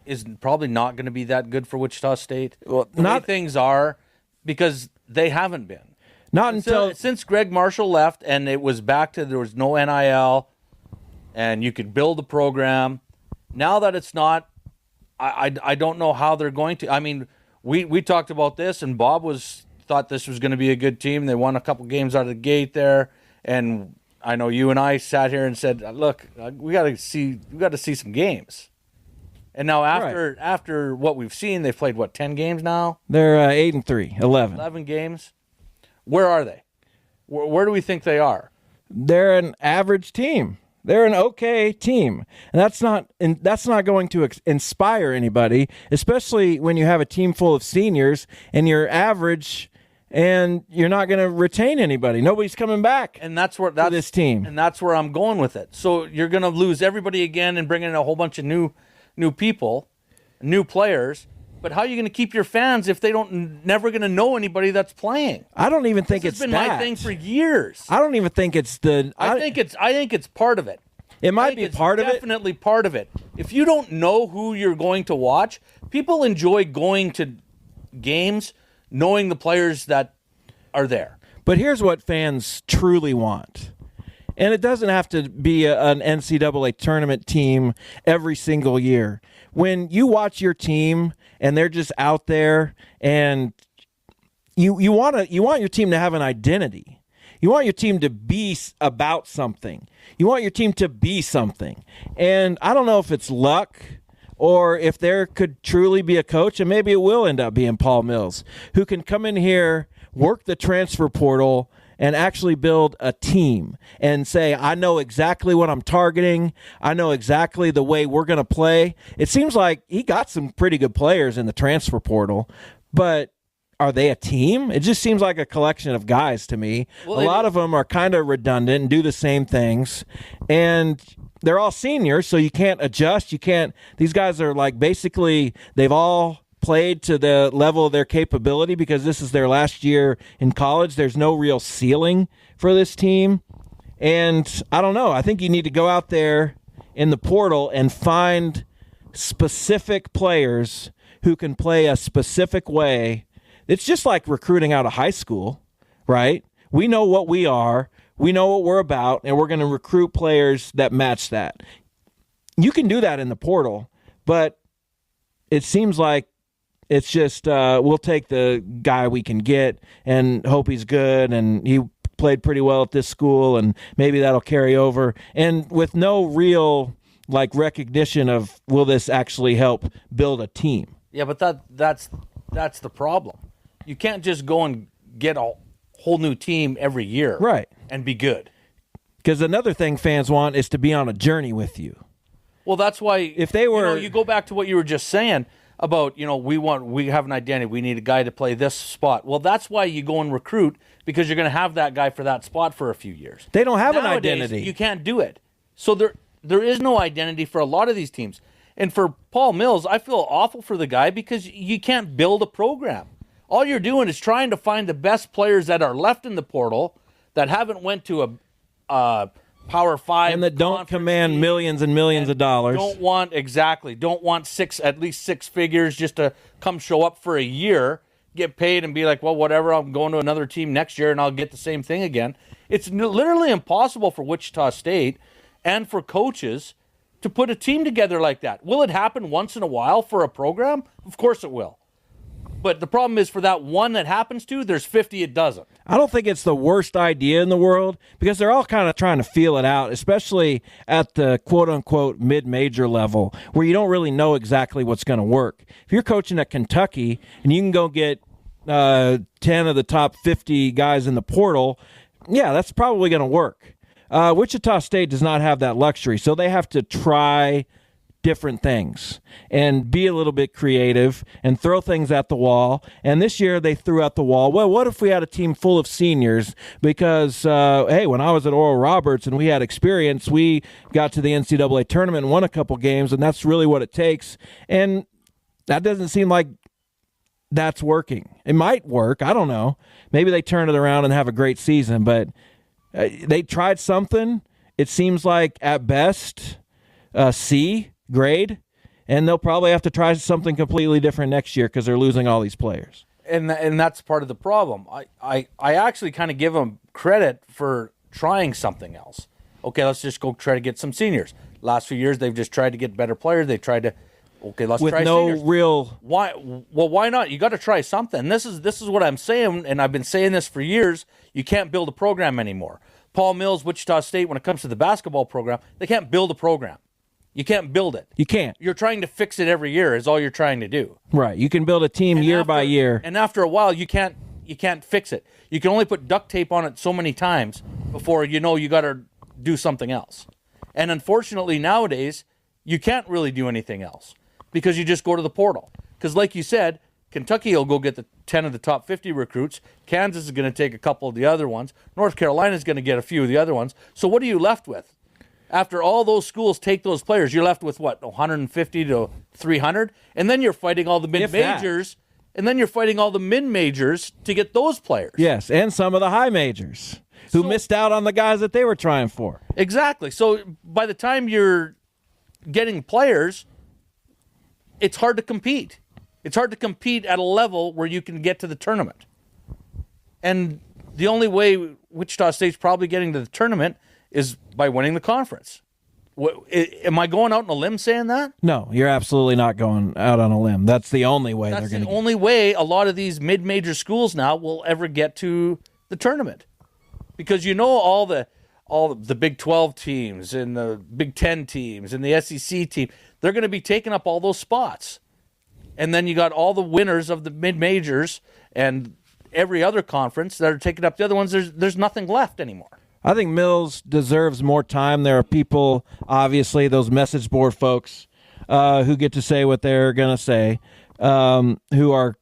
[SPEAKER 9] is probably not going to be that good for Wichita State? Well, the way things are, because they haven't been.
[SPEAKER 7] Not until
[SPEAKER 9] since Greg Marshall left, and it was back to there was no NIL, and you could build a program. Now that it's not, I don't know how they're going to. I mean, we talked about this, and Bob thought this was going to be a good team. They won a couple games out of the gate there, and I know you and I sat here and said, "Look, we got to see some games." And now after what we've seen, they've played 10 games now.
[SPEAKER 7] They're 8-3, 11.
[SPEAKER 9] 11 games. Where are they? Where do we think they are?
[SPEAKER 7] They're an average team. They're an okay team, and that's not going to inspire anybody, especially when you have a team full of seniors and you're average, and you're not going to retain anybody. Nobody's coming back.
[SPEAKER 9] And that's where
[SPEAKER 7] this team.
[SPEAKER 9] And that's where I'm going with it. So you're going to lose everybody again and bring in a whole bunch of new people, new players. But how are you going to keep your fans if they never going to know anybody that's playing?
[SPEAKER 7] I don't even think it's
[SPEAKER 9] been my thing for years.
[SPEAKER 7] I don't even think it's the.
[SPEAKER 9] I think it's part of it.
[SPEAKER 7] It might be part of it.
[SPEAKER 9] Definitely part of it. If you don't know who you're going to watch, people enjoy going to games knowing the players that are there.
[SPEAKER 7] But here's what fans truly want. And it doesn't have to be an NCAA tournament team every single year. When you watch your team and they're just out there, and you want your team to have an identity. You want your team to be about something. You want your team to be something. And I don't know if it's luck or if there could truly be a coach, and maybe it will end up being Paul Mills, who can come in here, work the transfer portal, and actually build a team and say, I know exactly what I'm targeting. I know exactly the way we're going to play. It seems like he got some pretty good players in the transfer portal, but are they a team? It just seems like a collection of guys to me. Well, a lot of them are kind of redundant and do the same things, and they're all seniors, so you can't adjust. These guys are like basically they've all played to the level of their capability because this is their last year in college. There's no real ceiling for this team. And I don't know. I think you need to go out there in the portal and find specific players who can play a specific way. It's just like recruiting out of high school, right? We know what we are. We know what we're about, and we're going to recruit players that match that. You can do that in the portal, but it seems like it's just we'll take the guy we can get and hope he's good, and he played pretty well at this school, and maybe that'll carry over. And with no real recognition of will this actually help build a team.
[SPEAKER 9] Yeah, but that's the problem. You can't just go and get a whole new team every year,
[SPEAKER 7] right,
[SPEAKER 9] and be good.
[SPEAKER 7] Because another thing fans want is to be on a journey with you.
[SPEAKER 9] Well, that's why
[SPEAKER 7] if they were,
[SPEAKER 9] you go back to what you were just saying about, we have an identity. We need a guy to play this spot. Well, that's why you go and recruit, because you're going to have that guy for that spot for a few years.
[SPEAKER 7] They don't have
[SPEAKER 9] Nowadays,
[SPEAKER 7] an identity.
[SPEAKER 9] You can't do it. So there is no identity for a lot of these teams. And for Paul Mills, I feel awful for the guy because you can't build a program. All you're doing is trying to find the best players that are left in the portal that haven't went to a Power 5
[SPEAKER 7] and that don't command millions and millions of dollars.
[SPEAKER 9] Don't want at least six figures just to come show up for a year, get paid, and be like, well, whatever, I'm going to another team next year and I'll get the same thing again. It's literally impossible for Wichita State and for coaches to put a team together like that. Will it happen once in a while for a program? Of course it will. But the problem is for that one that happens to, there's 50 it doesn't.
[SPEAKER 7] I don't think it's the worst idea in the world because they're all kind of trying to feel it out, especially at the quote-unquote mid-major level where you don't really know exactly what's going to work. If you're coaching at Kentucky and you can go get 10 of the top 50 guys in the portal, yeah, that's probably going to work. Wichita State does not have that luxury, so they have to try different things and be a little bit creative and throw things at the wall. And this year they threw at the wall, well, what if we had a team full of seniors? Because, hey, when I was at Oral Roberts and we had experience, we got to the NCAA tournament and won a couple games, and that's really what it takes. And that doesn't seem like that's working. It might work. I don't know. Maybe they turn it around and have a great season, but they tried something. It seems like at best C grade, and they'll probably have to try something completely different next year because they're losing all these players.
[SPEAKER 9] And that's part of the problem. I actually kind of give them credit for trying something else. Okay, let's just go try to get some seniors. Last few years, they've just tried to get better players. They tried to, okay, let's
[SPEAKER 7] with
[SPEAKER 9] try
[SPEAKER 7] no
[SPEAKER 9] seniors.
[SPEAKER 7] real.
[SPEAKER 9] Why? Well, why not? You got to try something. This is what I'm saying, and I've been saying this for years. You can't build a program anymore. Paul Mills, Wichita State, when it comes to the basketball program, they can't build a program. You can't build it.
[SPEAKER 7] You can't.
[SPEAKER 9] You're trying to fix it every year is all you're trying to do.
[SPEAKER 7] Right. You can build a team year by year.
[SPEAKER 9] And after a while, you can't fix it. You can only put duct tape on it so many times before you know you got to do something else. And unfortunately, nowadays, you can't really do anything else because you just go to the portal. Because like you said, Kentucky will go get the 10 of the top 50 recruits. Kansas is going to take a couple of the other ones. North Carolina is going to get a few of the other ones. So what are you left with? After all those schools take those players, you're left with what, 150 to 300? And then you're fighting all the mid-majors. And then you're fighting all the mid-majors to get those players.
[SPEAKER 7] Yes, and some of the high majors who missed out on the guys that they were trying for.
[SPEAKER 9] Exactly. So by the time you're getting players, it's hard to compete. It's hard to compete at a level where you can get to the tournament. And the only way Wichita State's probably getting to the tournament is by winning the conference. Am I going out on a limb saying that?
[SPEAKER 7] No, you're absolutely not going out on a limb. That's the only way they're going to.
[SPEAKER 9] That's the only way a lot of these mid-major schools now will ever get to the tournament, because you know all the Big 12 teams and the Big 10 teams and the SEC team, they're going to be taking up all those spots, and then you got all the winners of the mid-majors and every other conference that are taking up the other ones. There's nothing left anymore.
[SPEAKER 7] I think Mills deserves more time. There are people, obviously, those message board folks who get to say what they're going to say, who are,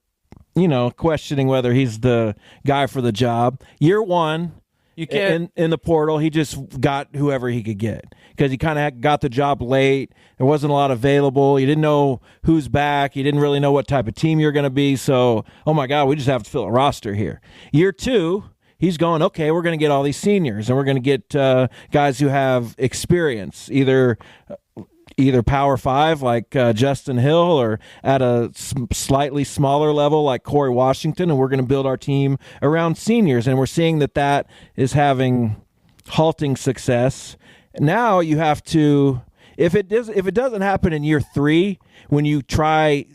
[SPEAKER 7] questioning whether he's the guy for the job. Year one, you can't in the portal, he just got whoever he could get because he kind of got the job late. There wasn't a lot available. You didn't know who's back. You didn't really know what type of team you're going to be. So, oh, my God, we just have to fill a roster here. Year two, he's going, okay, we're going to get all these seniors, and we're going to get guys who have experience, either Power 5 like Justin Hill or at a slightly smaller level like Corey Washington, and we're going to build our team around seniors. And we're seeing that is having halting success. Now you have to, if it doesn't happen in year three, when you try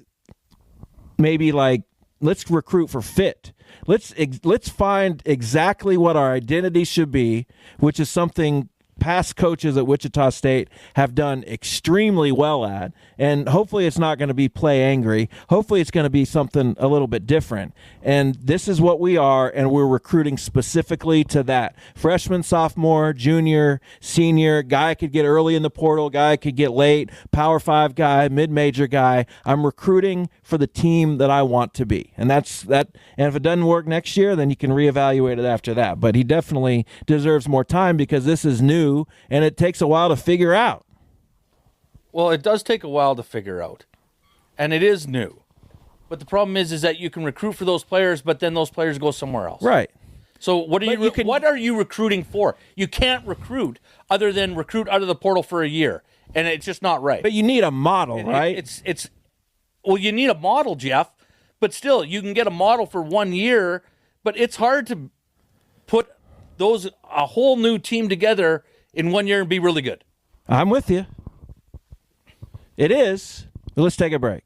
[SPEAKER 7] maybe like, let's recruit for fit. Let's find exactly what our identity should be, which is something past coaches at Wichita State have done extremely well at. And hopefully it's not going to be play angry. Hopefully it's going to be something a little bit different. And this is what we are, and we're recruiting specifically to that. Freshman, sophomore, junior, senior, guy could get early in the portal, guy could get late, Power 5 guy, mid-major guy. I'm recruiting for the team that I want to be. And that's that. And if it doesn't work next year, then you can reevaluate it after that. But he definitely deserves more time because this is new, and it takes a while to figure out.
[SPEAKER 9] Well, it does take a while to figure out, and it is new. But the problem is that you can recruit for those players, but then those players go somewhere else.
[SPEAKER 7] Right.
[SPEAKER 9] So what are you recruiting for? You can't recruit other than recruit out of the portal for a year, and it's just not right.
[SPEAKER 7] But you need a model, right?
[SPEAKER 9] Well, you need a model, Jeff, but still, you can get a model for 1 year, but it's hard to put a whole new team together in 1 year and be really good.
[SPEAKER 7] I'm with you. It is. But let's take a break.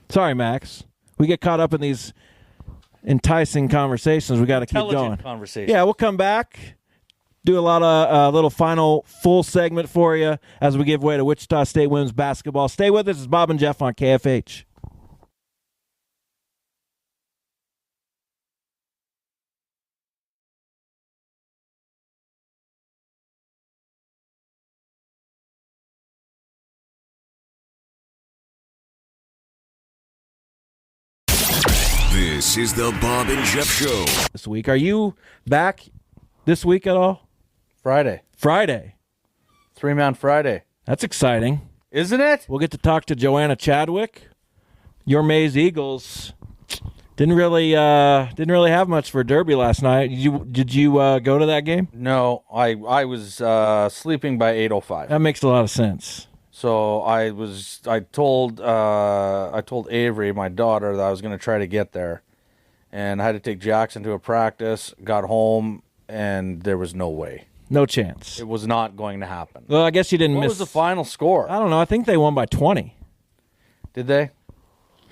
[SPEAKER 7] Sorry, Max. We get caught up in these enticing conversations. We got to keep going.
[SPEAKER 9] Intelligent conversation.
[SPEAKER 7] Yeah, we'll come back, do a lot of little final full segment for you as we give way to Wichita State women's basketball. Stay with us. It's Bob and Jeff on KFH.
[SPEAKER 4] This is the Bob and Jeff Show.
[SPEAKER 7] This week. Are you back this week at all?
[SPEAKER 9] Friday. 3-man Friday.
[SPEAKER 7] That's exciting.
[SPEAKER 9] Isn't it?
[SPEAKER 7] We'll get to talk to Joanna Chadwick. Your Mays Eagles didn't really have much for Derby last night. Did you go to that game?
[SPEAKER 9] No, I was sleeping by 8:05.
[SPEAKER 7] That makes a lot of sense.
[SPEAKER 9] So I told Avery, my daughter, that I was going to try to get there, and I had to take Jackson to a practice. Got home, and there was no way.
[SPEAKER 7] No chance.
[SPEAKER 9] It was not going to happen.
[SPEAKER 7] Well, I guess you didn't miss.
[SPEAKER 9] What was the final score?
[SPEAKER 7] I don't know. I think they won by 20.
[SPEAKER 9] Did they?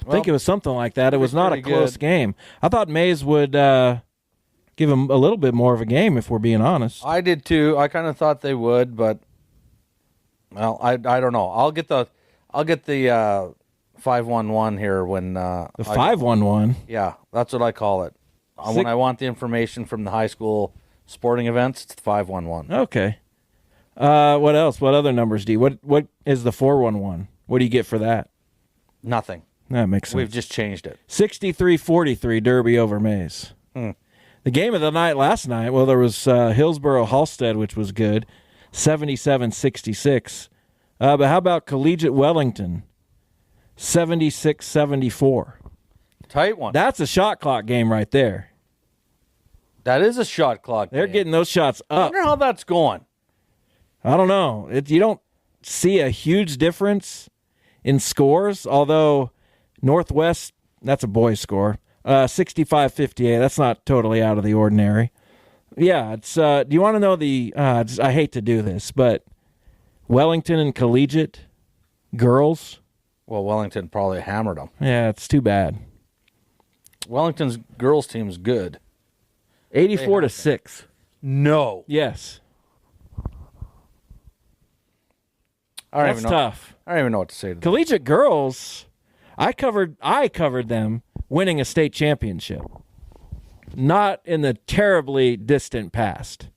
[SPEAKER 7] I think it was something like that. It was not a close game. I thought Mays would give them a little bit more of a game, if we're being honest.
[SPEAKER 9] I did too. I kind of thought they would, but well, I don't know. I'll get the 511 here when
[SPEAKER 7] the 511.
[SPEAKER 9] Yeah, that's what I call it. When I want the information from the high school sporting events, it's the 511.
[SPEAKER 7] Okay. What else? What other numbers do you? What is the 411? What do you get for that?
[SPEAKER 9] Nothing.
[SPEAKER 7] That makes sense.
[SPEAKER 9] We've just changed it.
[SPEAKER 7] 63-43 Derby over Mays. The game of the night last night, well, there was Hillsborough-Halstead, which was good, 77-66. But how about Collegiate Wellington, 76-74?
[SPEAKER 9] Tight one.
[SPEAKER 7] That's a shot clock game right there.
[SPEAKER 9] That is a shot clock
[SPEAKER 7] They're getting those shots up.
[SPEAKER 9] I wonder how that's going.
[SPEAKER 7] I don't know. You don't see a huge difference in scores, although Northwest, that's a boys' score, 65-58. That's not totally out of the ordinary. Yeah, it's. Do you want to know the? I hate to do this, but Wellington and Collegiate girls.
[SPEAKER 9] Well, Wellington probably hammered them.
[SPEAKER 7] Yeah, it's too bad.
[SPEAKER 9] Wellington's girls team's good.
[SPEAKER 7] 84-6.
[SPEAKER 9] No.
[SPEAKER 7] Yes.
[SPEAKER 9] That's
[SPEAKER 7] tough.
[SPEAKER 9] I don't even know what to say to that.
[SPEAKER 7] Collegiate girls, I covered them winning a state championship. Not in the terribly distant past.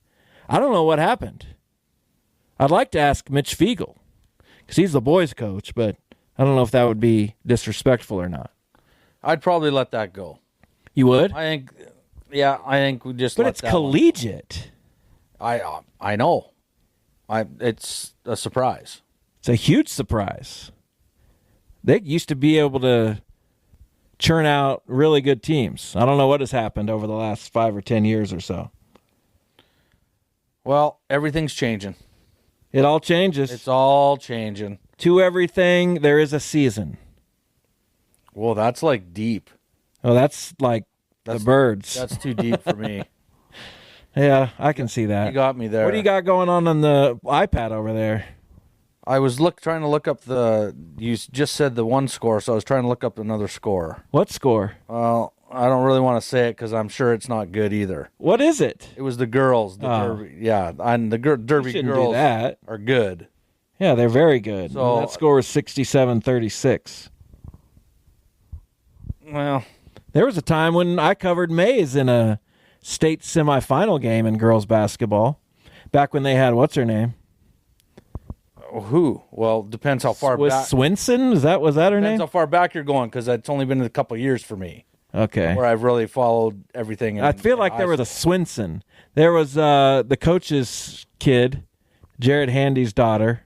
[SPEAKER 7] I don't know what happened. I'd like to ask Mitch Fiegel, because he's the boys' coach, but I don't know if that would be disrespectful or not.
[SPEAKER 9] I'd probably let that go.
[SPEAKER 7] You would?
[SPEAKER 9] I think we just.
[SPEAKER 7] But
[SPEAKER 9] let
[SPEAKER 7] it's
[SPEAKER 9] that
[SPEAKER 7] collegiate.
[SPEAKER 9] I know. It's a surprise.
[SPEAKER 7] It's a huge surprise. They used to be able to churn out really good teams. I don't know what has happened over the last 5 or 10 years or so.
[SPEAKER 9] Well, everything's changing.
[SPEAKER 7] It all changes.
[SPEAKER 9] It's all changing.
[SPEAKER 7] To everything, there is a season.
[SPEAKER 9] Well, that's like deep.
[SPEAKER 7] Oh, that's like the birds.
[SPEAKER 9] That's too deep for me.
[SPEAKER 7] Yeah, I can see that.
[SPEAKER 9] You got me there.
[SPEAKER 7] What do you got going on the iPad over there?
[SPEAKER 9] I was trying to look up you just said the one score, so I was trying to look up another score.
[SPEAKER 7] What score?
[SPEAKER 9] Well, I don't really want to say it because I'm sure it's not good either.
[SPEAKER 7] What is it?
[SPEAKER 9] It was the girls. Derby, yeah, and the Derby girls are good.
[SPEAKER 7] Yeah, they're very good.
[SPEAKER 9] So,
[SPEAKER 7] and that score was 67-36.
[SPEAKER 9] Well,
[SPEAKER 7] there was a time when I covered Mays in a state semifinal game in girls basketball, back when they had what's her name?
[SPEAKER 9] Who? Well, depends how far
[SPEAKER 7] was
[SPEAKER 9] back.
[SPEAKER 7] Swinson? Was that her name?
[SPEAKER 9] Depends how far back you're going, because it's only been a couple of years for me.
[SPEAKER 7] Okay.
[SPEAKER 9] Where I've really followed everything.
[SPEAKER 7] I feel like there was a Swinson. There was the coach's kid, Jared Handy's daughter.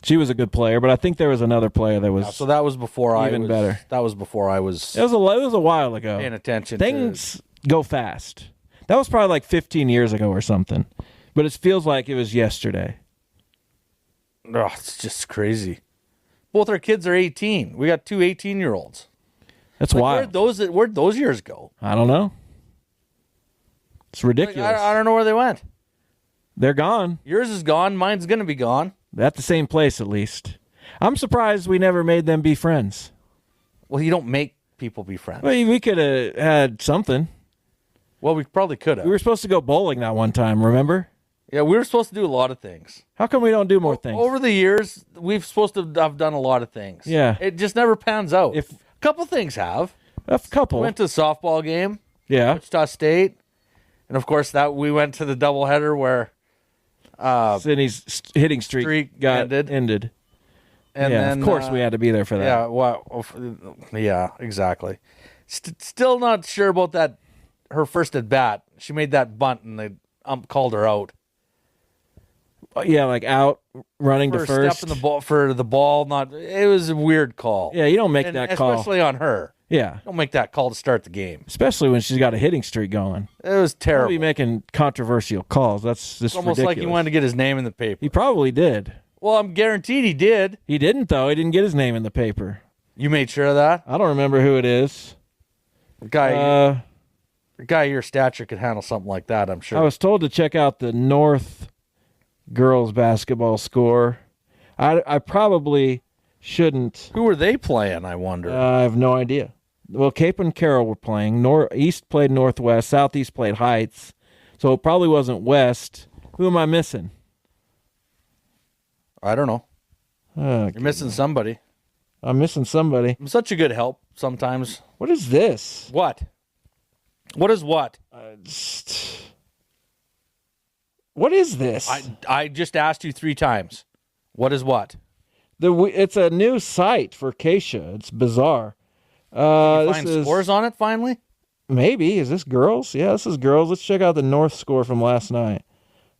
[SPEAKER 7] She was a good player, but I think there was another player that was.
[SPEAKER 9] So that was before
[SPEAKER 7] even better.
[SPEAKER 9] That was before I was.
[SPEAKER 7] It was a while ago.
[SPEAKER 9] Paying attention.
[SPEAKER 7] Things go fast. That was probably like 15 years ago or something, but it feels like it was yesterday.
[SPEAKER 9] Oh, it's just crazy. Both our kids are 18. We got two 18-year-olds.
[SPEAKER 7] That's wild.
[SPEAKER 9] Where'd those years go?
[SPEAKER 7] I don't know. It's ridiculous.
[SPEAKER 9] I don't know where they went.
[SPEAKER 7] They're gone.
[SPEAKER 9] Yours is gone. Mine's going to be gone.
[SPEAKER 7] At the same place, at least. I'm surprised we never made them be friends.
[SPEAKER 9] Well, you don't make people be friends.
[SPEAKER 7] Well, we could have had something.
[SPEAKER 9] Well, we probably could have.
[SPEAKER 7] We were supposed to go bowling that one time, remember?
[SPEAKER 9] Yeah, we were supposed to do a lot of things.
[SPEAKER 7] How come we don't do more things?
[SPEAKER 9] Over the years, we've supposed to have done a lot of things.
[SPEAKER 7] Yeah.
[SPEAKER 9] It just never pans out. A couple things have.
[SPEAKER 7] A couple.
[SPEAKER 9] We went to a softball game.
[SPEAKER 7] Yeah.
[SPEAKER 9] Wichita State. And, of course, we went to the doubleheader where
[SPEAKER 7] Sydney's hitting streak got ended.
[SPEAKER 9] And
[SPEAKER 7] yeah,
[SPEAKER 9] then,
[SPEAKER 7] of course we had to be there for that.
[SPEAKER 9] Yeah, yeah, exactly. Still not sure about that. Her first at bat, she made that bunt, and the ump called her out.
[SPEAKER 7] Yeah, like out running to first.
[SPEAKER 9] Step in the ball for the ball. It was a weird call.
[SPEAKER 7] Yeah, you don't make that call,
[SPEAKER 9] especially on her.
[SPEAKER 7] Yeah,
[SPEAKER 9] don't make that call to start the game,
[SPEAKER 7] especially when she's got a hitting streak going.
[SPEAKER 9] It was terrible.
[SPEAKER 7] Don't be making controversial calls. That's just
[SPEAKER 9] almost
[SPEAKER 7] ridiculous.
[SPEAKER 9] like he wanted to get his name in the paper.
[SPEAKER 7] He probably did.
[SPEAKER 9] Well, I'm guaranteed he did.
[SPEAKER 7] He didn't though. He didn't get his name in the paper.
[SPEAKER 9] You made sure of that?
[SPEAKER 7] I don't remember who it is.
[SPEAKER 9] The guy your stature could handle something like that, I'm sure.
[SPEAKER 7] I was told to check out the North girls basketball score. I probably shouldn't.
[SPEAKER 9] Who were they playing, I wonder?
[SPEAKER 7] I have no idea. Well, Cape and Carroll were playing. East played Northwest. Southeast played Heights. So it probably wasn't West. Who am I missing?
[SPEAKER 9] I don't know. You're missing somebody.
[SPEAKER 7] I'm missing somebody.
[SPEAKER 9] I'm such a good help sometimes.
[SPEAKER 7] What is this?
[SPEAKER 9] What? What is what?
[SPEAKER 7] What is this?
[SPEAKER 9] I just asked you 3 times. What is what?
[SPEAKER 7] It's a new site for Keisha. It's bizarre.
[SPEAKER 9] Can you find scores on it finally?
[SPEAKER 7] Maybe. Is this girls? Yeah, this is girls. Let's check out the North score from last night.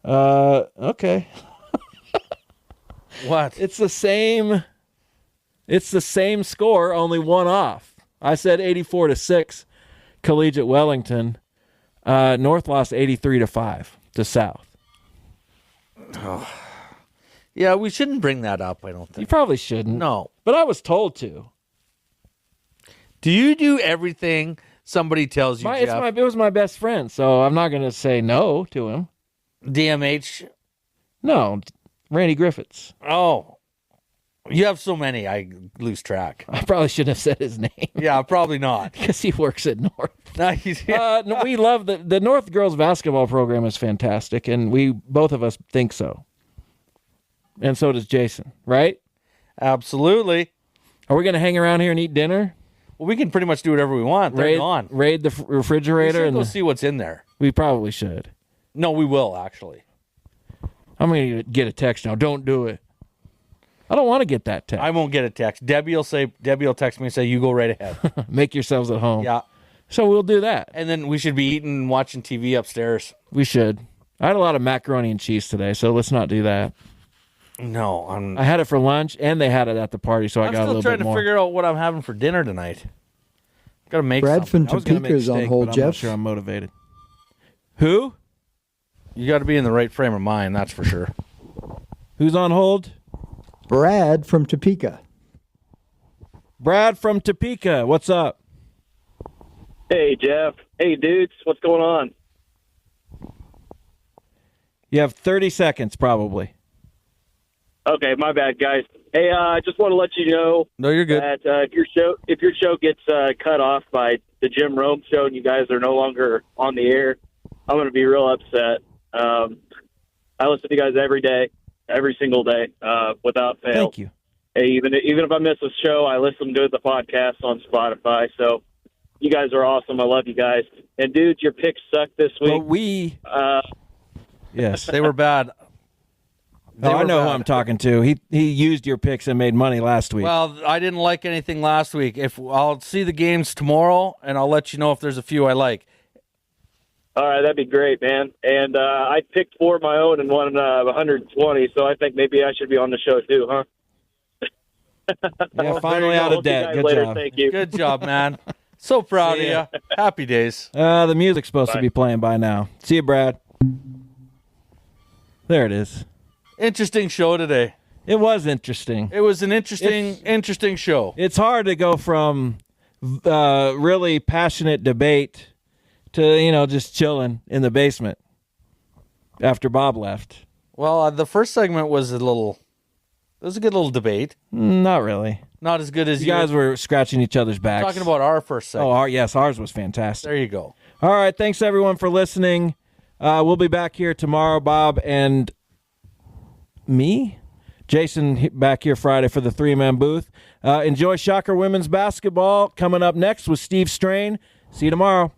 [SPEAKER 7] Okay.
[SPEAKER 9] What?
[SPEAKER 7] It's the same score, only one off. I said 84-6, Collegiate Wellington. North lost 83-5 to South.
[SPEAKER 9] Oh. Yeah, we shouldn't bring that up, I don't think.
[SPEAKER 7] You probably shouldn't.
[SPEAKER 9] No.
[SPEAKER 7] But I was told to.
[SPEAKER 9] Do you do everything somebody tells you, Jeff?
[SPEAKER 7] It was my best friend, so I'm not going to say no to him.
[SPEAKER 9] DMH?
[SPEAKER 7] No, Randy Griffiths.
[SPEAKER 9] Oh. You have so many, I lose track.
[SPEAKER 7] I probably shouldn't have said his name.
[SPEAKER 9] Yeah, probably not.
[SPEAKER 7] Because he works at North.
[SPEAKER 9] No,
[SPEAKER 7] we love the North girls basketball program is fantastic, and both of us think so. And so does Jason, right?
[SPEAKER 9] Absolutely.
[SPEAKER 7] Are we going to hang around here and eat dinner?
[SPEAKER 9] Well, we can pretty much do whatever we want. They're gone.
[SPEAKER 7] Raid the refrigerator.
[SPEAKER 9] We should go see what's in there.
[SPEAKER 7] We probably should.
[SPEAKER 9] No, we will, actually.
[SPEAKER 7] I'm going to get a text now. Don't do it. I don't want to get that text.
[SPEAKER 9] I won't get a text. Debbie will text me and say, you go right ahead.
[SPEAKER 7] Make yourselves at home.
[SPEAKER 9] Yeah.
[SPEAKER 7] So we'll do that.
[SPEAKER 9] And then we should be eating and watching TV upstairs.
[SPEAKER 7] We should. I had a lot of macaroni and cheese today, so let's not do that.
[SPEAKER 9] No,
[SPEAKER 7] I had it for lunch, and they had it at the party, so I got a little bit more.
[SPEAKER 9] I'm still trying to figure out what I'm having for dinner tonight. Got to make
[SPEAKER 15] Brad
[SPEAKER 9] something.
[SPEAKER 15] from Topeka's on hold,
[SPEAKER 7] I'm
[SPEAKER 15] Jeff.
[SPEAKER 7] not sure I'm motivated. Who?
[SPEAKER 9] You got to be in the right frame of mind, that's for sure.
[SPEAKER 7] Who's on hold?
[SPEAKER 15] Brad from Topeka.
[SPEAKER 7] Brad from Topeka. What's up?
[SPEAKER 16] Hey, Jeff. Hey, dudes. What's going on?
[SPEAKER 7] You have 30 seconds, probably.
[SPEAKER 16] Okay, my bad, guys. Hey, I just want to let you know.
[SPEAKER 9] No, you're good.
[SPEAKER 16] That if your show gets cut off by the Jim Rome show and you guys are no longer on the air, I'm going to be real upset. I listen to you guys every day, every single day, without fail.
[SPEAKER 7] Thank you.
[SPEAKER 16] Hey, even if I miss a show, I listen to the podcast on Spotify. So you guys are awesome. I love you guys. And dudes, your picks suck this week.
[SPEAKER 7] Well, yes,
[SPEAKER 9] they were bad.
[SPEAKER 7] I know who I'm talking to. He used your picks and made money last week.
[SPEAKER 9] Well, I didn't like anything last week. I'll see the games tomorrow, and I'll let you know if there's a few I like.
[SPEAKER 16] All right, that'd be great, man. And I picked 4 of my own and won 120, so I think maybe I should be on the show too, huh?
[SPEAKER 7] Yeah, finally out of debt. Good job.
[SPEAKER 16] Thank you.
[SPEAKER 9] Good job, man. So proud of you. Happy days.
[SPEAKER 7] The music's supposed to be playing by now. See you, Brad. There it is.
[SPEAKER 9] Interesting show today.
[SPEAKER 7] It was interesting.
[SPEAKER 9] It was an interesting show.
[SPEAKER 7] It's hard to go from really passionate debate to, just chilling in the basement after Bob left.
[SPEAKER 9] Well, the first segment was a good little debate.
[SPEAKER 7] Not really.
[SPEAKER 9] Not as good as
[SPEAKER 7] you guys were scratching each other's backs.
[SPEAKER 9] Talking about our first segment.
[SPEAKER 7] Oh, yes, ours was fantastic.
[SPEAKER 9] There you go.
[SPEAKER 7] All right, thanks everyone for listening. We'll be back here tomorrow, Bob and me, Jason, back here Friday for the 3-man booth. Enjoy Shocker women's basketball coming up next with Steve Strain. See you tomorrow.